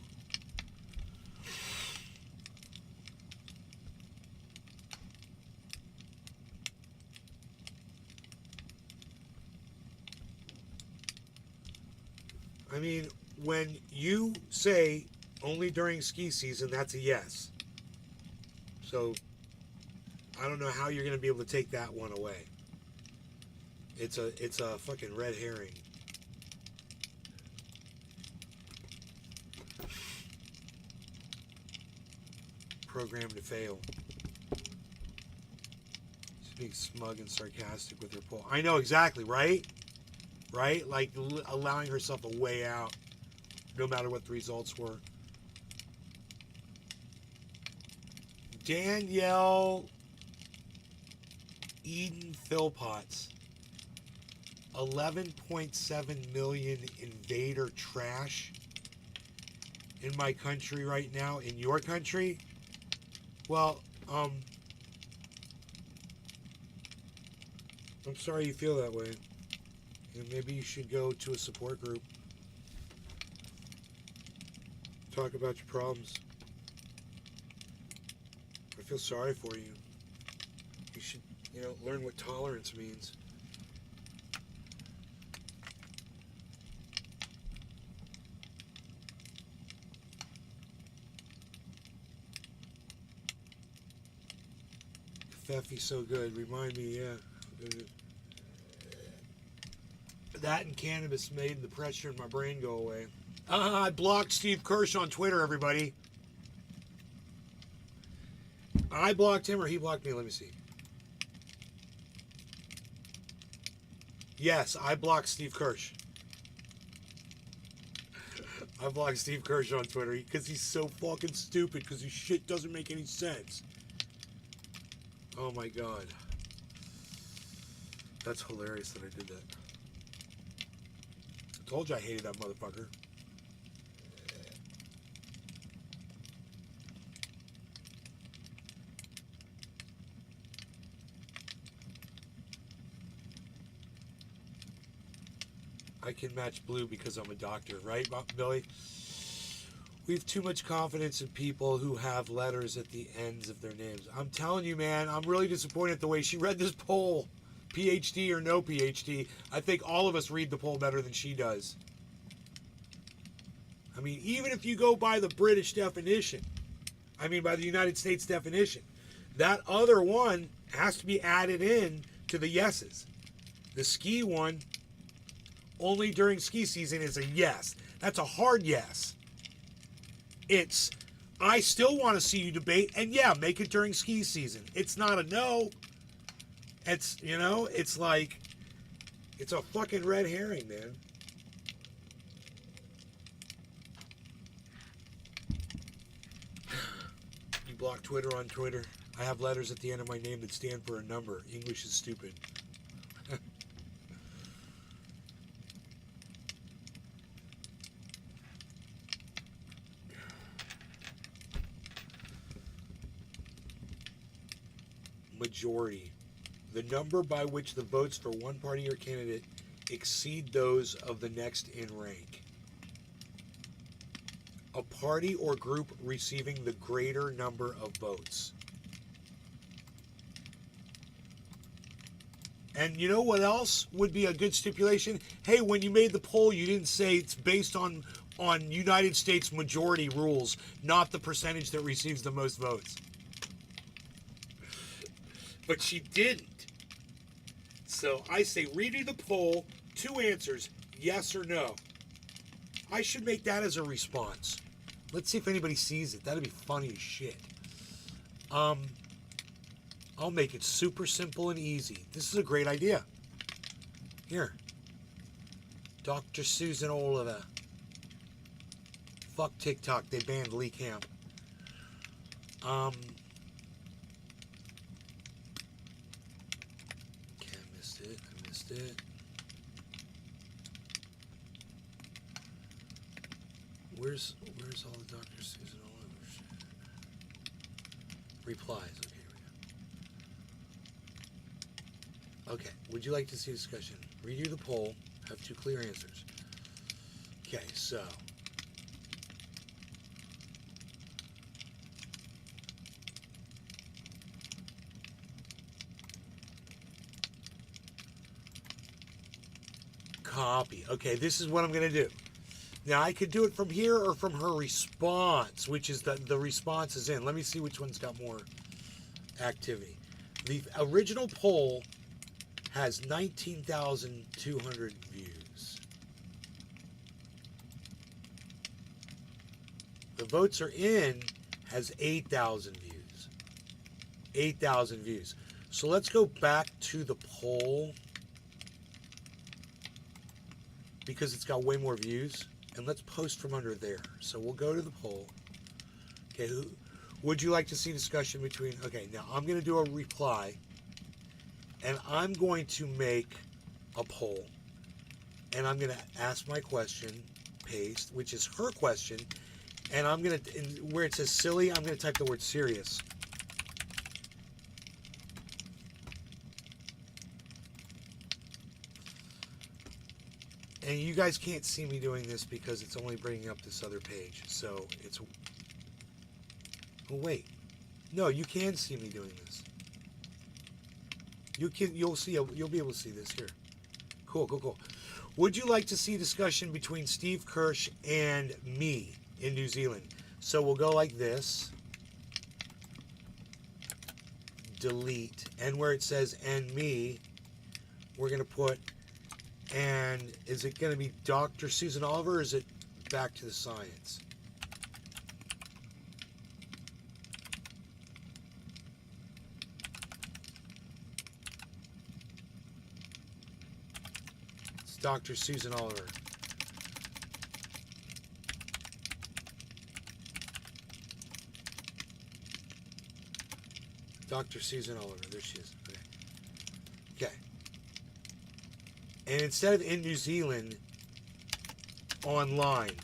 I mean, when you say only during ski season, that's a yes. So, I don't know how you're going to be able to take that one away. It's a fucking red herring. Programmed to fail. She's being smug and sarcastic with her poll. I know exactly, right? Right? Like allowing herself a way out, no matter what the results were. Danielle Eden Philpotts. 11.7 million invader trash in my country right now. In your country? Well, I'm sorry you feel that way. And maybe you should go to a support group. Talk about your problems. I feel sorry for you. You should, learn what tolerance means. Feffy's so good. Remind me, yeah. That and cannabis made the pressure in my brain go away. I blocked Steve Kirsch on Twitter, everybody. I blocked him or he blocked me? Let me see. Yes, I blocked Steve Kirsch. I blocked Steve Kirsch on Twitter because he's so fucking stupid because his shit doesn't make any sense. Oh my god. That's hilarious that I did that. I told you I hated that motherfucker. I can match blue because I'm a doctor, right, Billy? We have too much confidence in people who have letters at the ends of their names. I'm telling you, man, I'm really disappointed the way she read this poll. PhD or no PhD. I think all of us read the poll better than she does. I mean, even if you go by the British definition, by the United States definition, that other one has to be added in to the yeses. The ski one, only during ski season, is a yes. That's a hard yes. It's, I still want to see you debate, and yeah, make it during ski season. It's not a no. It's, it's like, it's a fucking red herring, man. You block Twitter on Twitter. I have letters at the end of my name that stand for a number. English is stupid. Majority. The number by which the votes for one party or candidate exceed those of the next in rank. A party or group receiving the greater number of votes. And you know what else would be a good stipulation? Hey, when you made the poll, you didn't say it's based on United States majority rules, not the percentage that receives the most votes. But she didn't. So I say redo the poll, 2 answers, yes or no. I should make that as a response. Let's see if anybody sees it. That'd be funny as shit. I'll make it super simple and easy. This is a great idea. Here. Dr. Susan Oliver. Fuck TikTok. They banned Lee Camp. I missed it. Where's all the Dr. Susan Oliver shit? Replies. Okay, here we go. Okay, would you like to see discussion? Redo the poll. Have 2 clear answers. Okay, so. Copy. Okay, this is what I'm going to do. Now I could do it from here or from her response, which is the response is in. Let me see which one's got more activity. The original poll has 19,200 views. The votes are in has 8,000 views. 8,000 views. So let's go back to the poll because it's got way more views. And let's post from under there. So we'll go to the poll. Okay, who would you like to see discussion between? Okay, now I'm going to do a reply. And I'm going to make a poll. And I'm going to ask my question, paste, which is her question. And I'm going to, where it says silly, I'm going to type the word serious. And you guys can't see me doing this because it's only bringing up this other page. So it's, oh wait, no, you can see me doing this. You'll be able to see this here. Cool. Would you like to see discussion between Steve Kirsch and me in New Zealand? So we'll go like this. Delete. And where it says and me, we're going to put, and is it going to be Dr. Susan Oliver or is it back to the science? It's Dr. Susan Oliver. Dr. Susan Oliver. There she is. Okay. And instead of in New Zealand, online.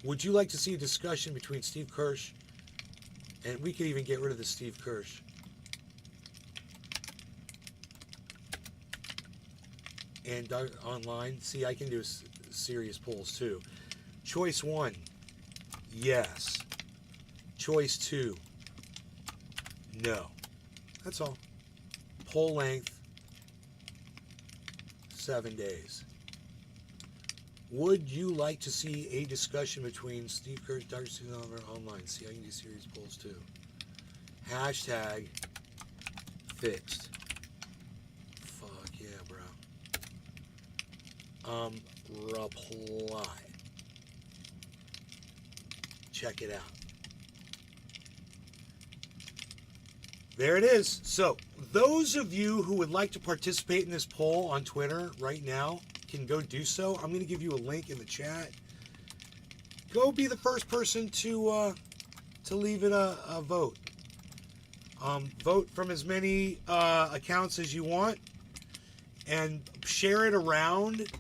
Would you like to see a discussion between Steve Kirsch, and we could even get rid of the Steve Kirsch, and online? See, I can do serious polls too. Choice 1, yes. Choice 2, no. That's all. Poll length, 7 days. Would you like to see a discussion between Steve Kirsch and Dr. Susan Oliver online? See, I can do serious polls too. Hashtag fixed. Fuck yeah, bro. Reply. Check it out. There it is. So, those of you who would like to participate in this poll on Twitter right now can go do so. I'm going to give you a link in the chat. Go be the first person to leave it a vote. Vote from as many accounts as you want and share it around.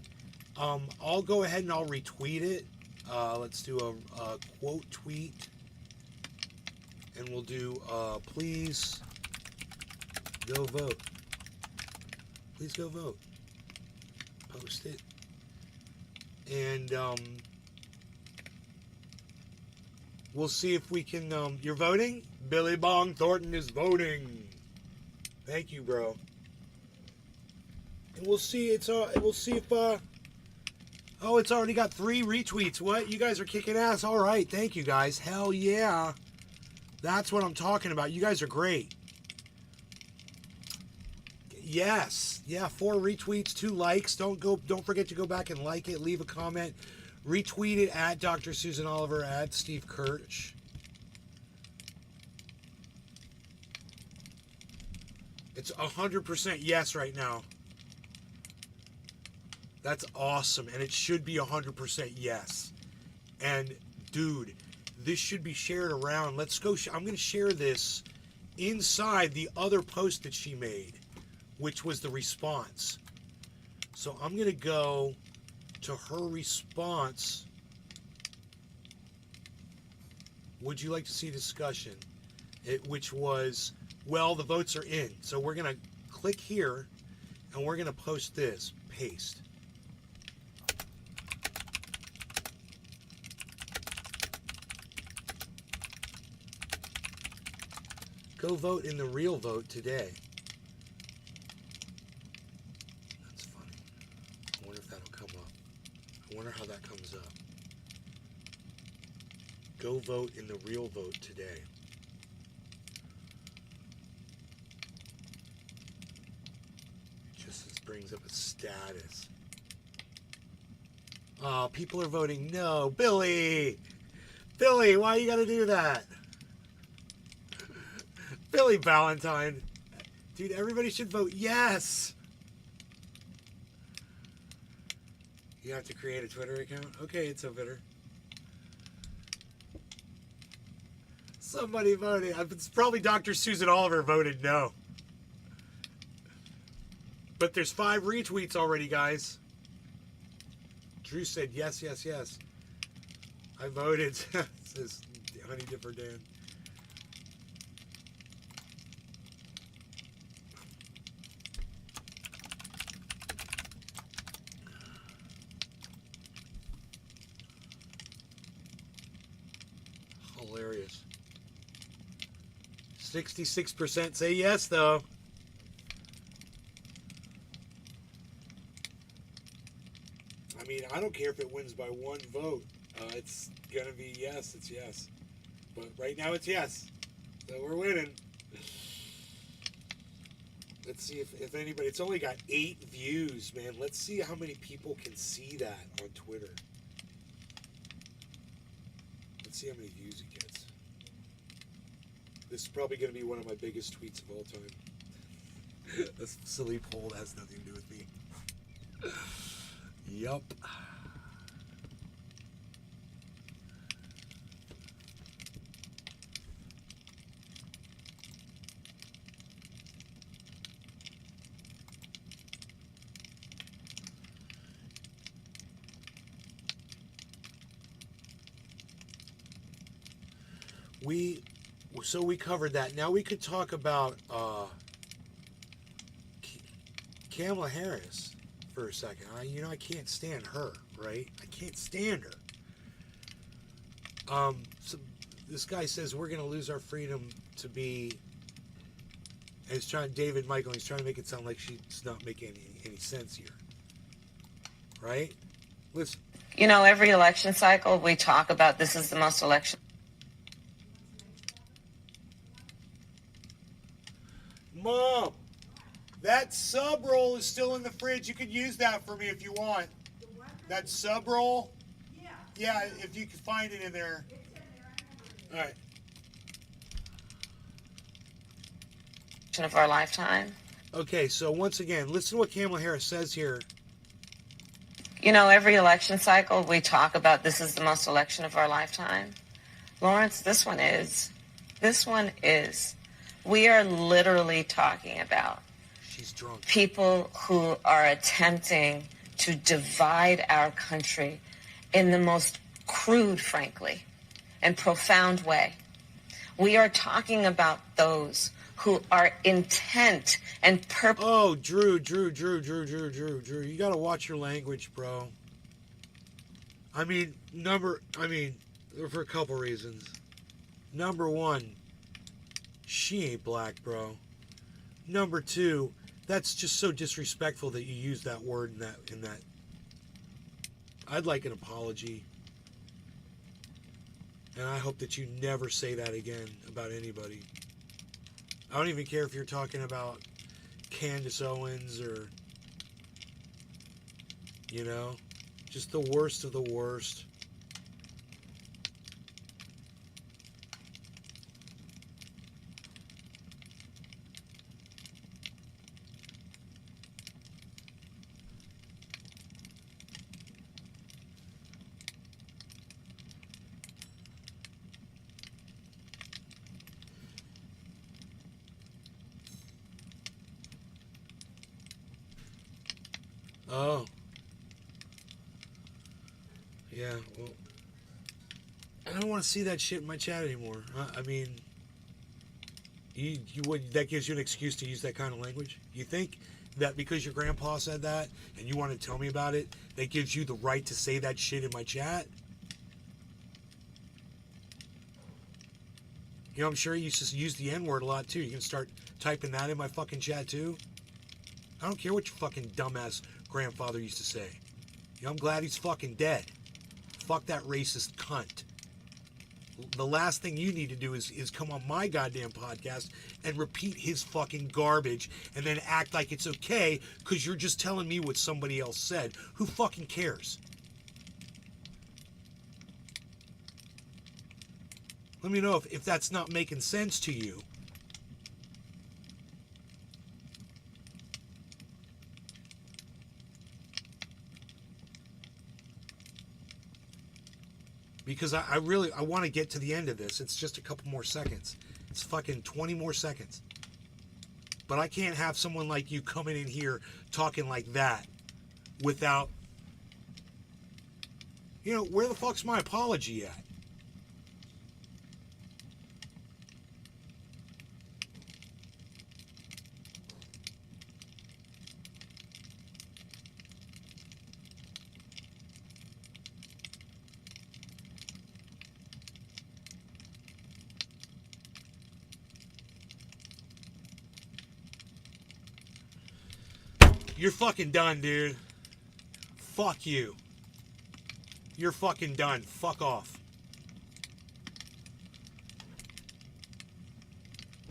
I'll go ahead and I'll retweet it. Let's do a quote tweet. And we'll do, please go vote. Please go vote. Post it. And we'll see if we can, you're voting? Billy Bong Thornton is voting. Thank you, bro. And we'll see, we'll see if, oh, it's already got 3 retweets. What? You guys are kicking ass. All right. Thank you, guys. Hell yeah. That's what I'm talking about. You guys are great. Yes. Yeah, 4 retweets, 2 likes. Don't forget to go back and like it. Leave a comment. Retweet it at Dr. Susan Oliver, at Steve Kirsch. It's 100% yes right now. That's awesome. And it should be 100% yes. And dude, this should be shared around. Let's go. I'm going to share this inside the other post that she made, which was the response. So I'm going to go to her response. Would you like to see discussion? Which was, well, the votes are in. So we're going to click here and we're going to post this. Paste. Go vote in the real vote today. That's funny. I wonder wonder how that comes up. Go vote in the real vote today. Just brings up a status. Oh, people are voting no. Billy! Billy, why you gotta do that? Billy Valentine. Dude, everybody should vote yes. You have to create a Twitter account? Okay, it's a Twitter. Somebody voted. It's probably Dr. Susan Oliver voted no. But there's 5 retweets already, guys. Drew said yes, yes, yes. I voted. Says Honey Dipper Dan. Hilarious. 66% say yes, though. I mean, I don't care if it wins by 1 vote. It's gonna be yes, it's yes. But right now it's yes. So we're winning. Let's see if anybody, it's only got 8 views, man. Let's see how many people can see that on Twitter. Let's see how many views it gets. This is probably going to be one of my biggest tweets of all time. A silly poll that has nothing to do with me. Yup. So we covered that. Now we could talk about Kamala Harris for a second. I can't stand her, right? I can't stand her. So this guy says we're going to lose our freedom to be. And he's trying, David Michael. He's trying to make it sound like she's not making any sense here, right? Listen. Every election cycle we talk about this is the most election. Mom, that sub roll is still in the fridge. You can use that for me if you want. That sub roll? Yeah. Yeah, if you can find it in there. It's in there. All right. Of our lifetime. Okay, so once again, listen to what Kamala Harris says here. Every election cycle we talk about this is the most election of our lifetime. Lawrence, this one is. We are literally talking about people who are attempting to divide our country in the most crude, frankly, and profound way. We are talking about those who are intent and purpose. Oh, Drew. You got to watch your language, bro. For a couple reasons. Number 1, she ain't black, bro. Number 2, that's just so disrespectful that you use that word in that. I'd like an apology. And I hope that you never say that again about anybody. I don't even care if you're talking about Candace Owens or, just the worst of the worst. Oh. Yeah, well, I don't want to see that shit in my chat anymore. That gives you an excuse to use that kind of language? You think that because your grandpa said that and you want to tell me about it, that gives you the right to say that shit in my chat? I'm sure you used to use the N-word a lot too. You can start typing that in my fucking chat too? I don't care what your fucking dumbass grandfather used to say. I'm glad he's fucking dead. Fuck that racist cunt. The last thing you need to do is come on my goddamn podcast and repeat his fucking garbage and then act like it's okay because you're just telling me what somebody else said. Who fucking cares? Let me know if that's not making sense to you. Because I want to get to the end of this. It's just a couple more seconds. It's fucking 20 more seconds. But I can't have someone like you coming in here talking like that without... You know, where the fuck's my apology at? You're fucking done, dude. Fuck you. You're fucking done. Fuck off.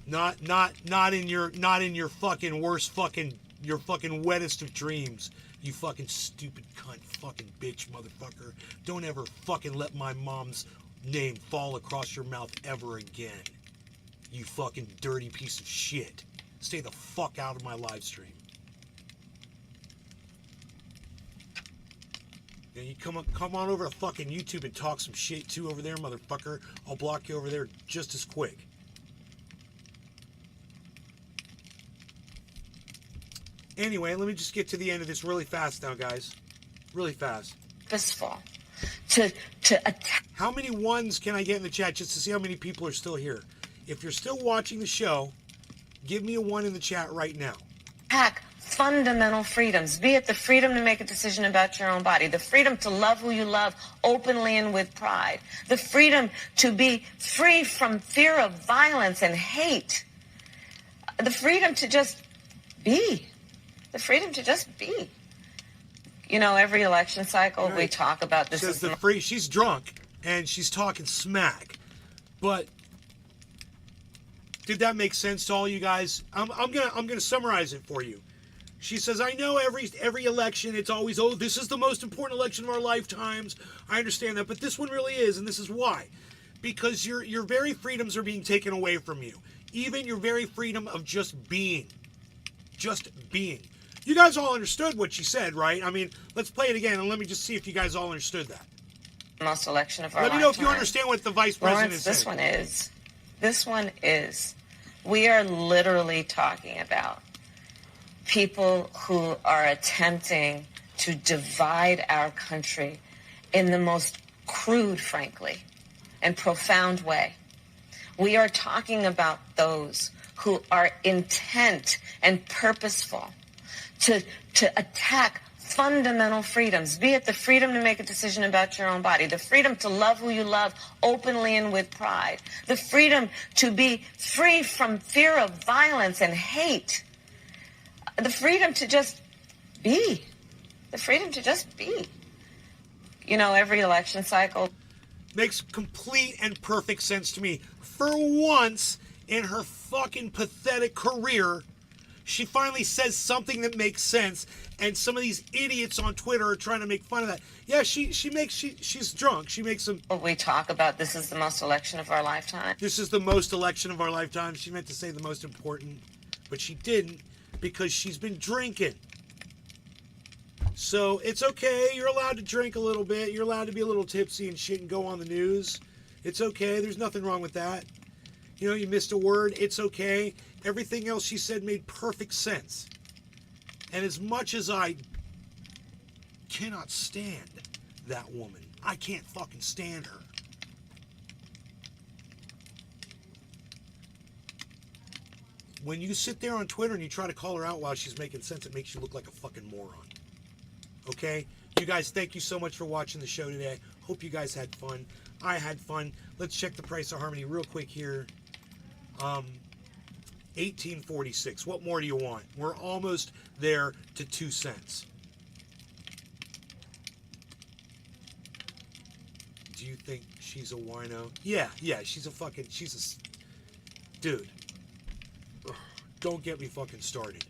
Not in your fucking worst fucking, your fucking wettest of dreams. You fucking stupid cunt, fucking bitch, motherfucker. Don't ever fucking let my mom's name fall across your mouth ever again. You fucking dirty piece of shit. Stay the fuck out of my live stream. You come on over to fucking YouTube and talk some shit too over there, motherfucker. I'll block you over there just as quick. Anyway, let me just get to the end of this really fast now, guys. Really fast. Purposeful. To attack. How many ones can I get in the chat just to see how many people are still here? If you're still watching the show, give me a 1 in the chat right now. Attack fundamental freedoms, be it the freedom to make a decision about your own body, the freedom to love who you love openly and with pride, the freedom to be free from fear of violence and hate, the freedom to just be, the freedom to just be. You know, every election cycle we talk about this. Says the free. She's drunk and she's talking smack, but did that make sense to all you guys? I'm gonna summarize it for you. She says, I know every election, it's always, oh, this is the most important election of our lifetimes. I understand that, but this one really is, and this is why. Because your very freedoms are being taken away from you. Even your very freedom of just being. Just being. You guys all understood what she said, right? I mean, let's play it again, and let me just see if you guys all understood that. Most election of our lifetime. Let me know if you understand what the vice president is saying. This one is. We are literally talking about people who are attempting to divide our country in the most crude, frankly, and profound way. We are talking about those who are intent and purposeful to attack fundamental freedoms, be it the freedom to make a decision about your own body, the freedom to love who you love openly and with pride, the freedom to be free from fear of violence and hate, the freedom to just be, the freedom to just be. You know, every election cycle makes complete and perfect sense to me. For once in her fucking pathetic career, she finally says something that makes sense, and some of these idiots on Twitter are trying to make fun of that. Yeah, she's drunk. She makes some... We talk about this is the most election of our lifetime. This is the most election of our lifetime. She meant to say the most important, but she didn't because she's been drinking. So it's okay. You're allowed to drink a little bit. You're allowed to be a little tipsy and shit and go on the news. It's okay. There's nothing wrong with that. You know, you missed a word. It's okay. Everything else she said made perfect sense. And as much as I cannot stand that woman, I can't fucking stand her. When you sit there on Twitter and you try to call her out while she's making sense, it makes you look like a fucking moron. Okay? You guys, thank you so much for watching the show today. Hope you guys had fun. I had fun. Let's check the price of Harmony real quick here. $18.46. What more do you want? We're almost there to 2 cents. She's a wino. Yeah, she's a fucking, dude. Ugh, don't get me fucking started.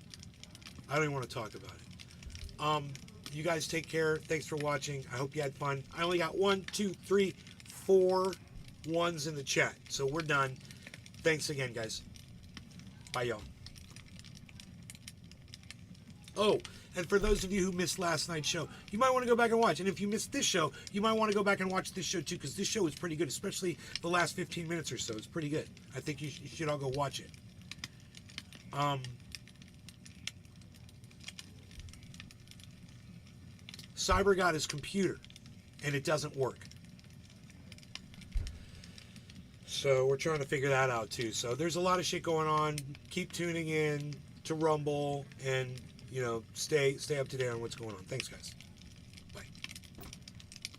I don't even want to talk about it. You guys take care. Thanks for watching. I hope you had fun. I only got 1, 2, 3, 4 ones in the chat. So we're done. Thanks again, guys. Bye, y'all. Oh, and for those of you who missed last night's show, you might want to go back and watch. And if you missed this show, you might want to go back and watch this show too, because this show is pretty good, especially the last 15 minutes or so. It's pretty good. I think you should all go watch it. Cyber got his computer, and it doesn't work. So we're trying to figure that out too. So there's a lot of shit going on. Keep tuning in to Rumble, and stay up to date on what's going on. Thanks, guys.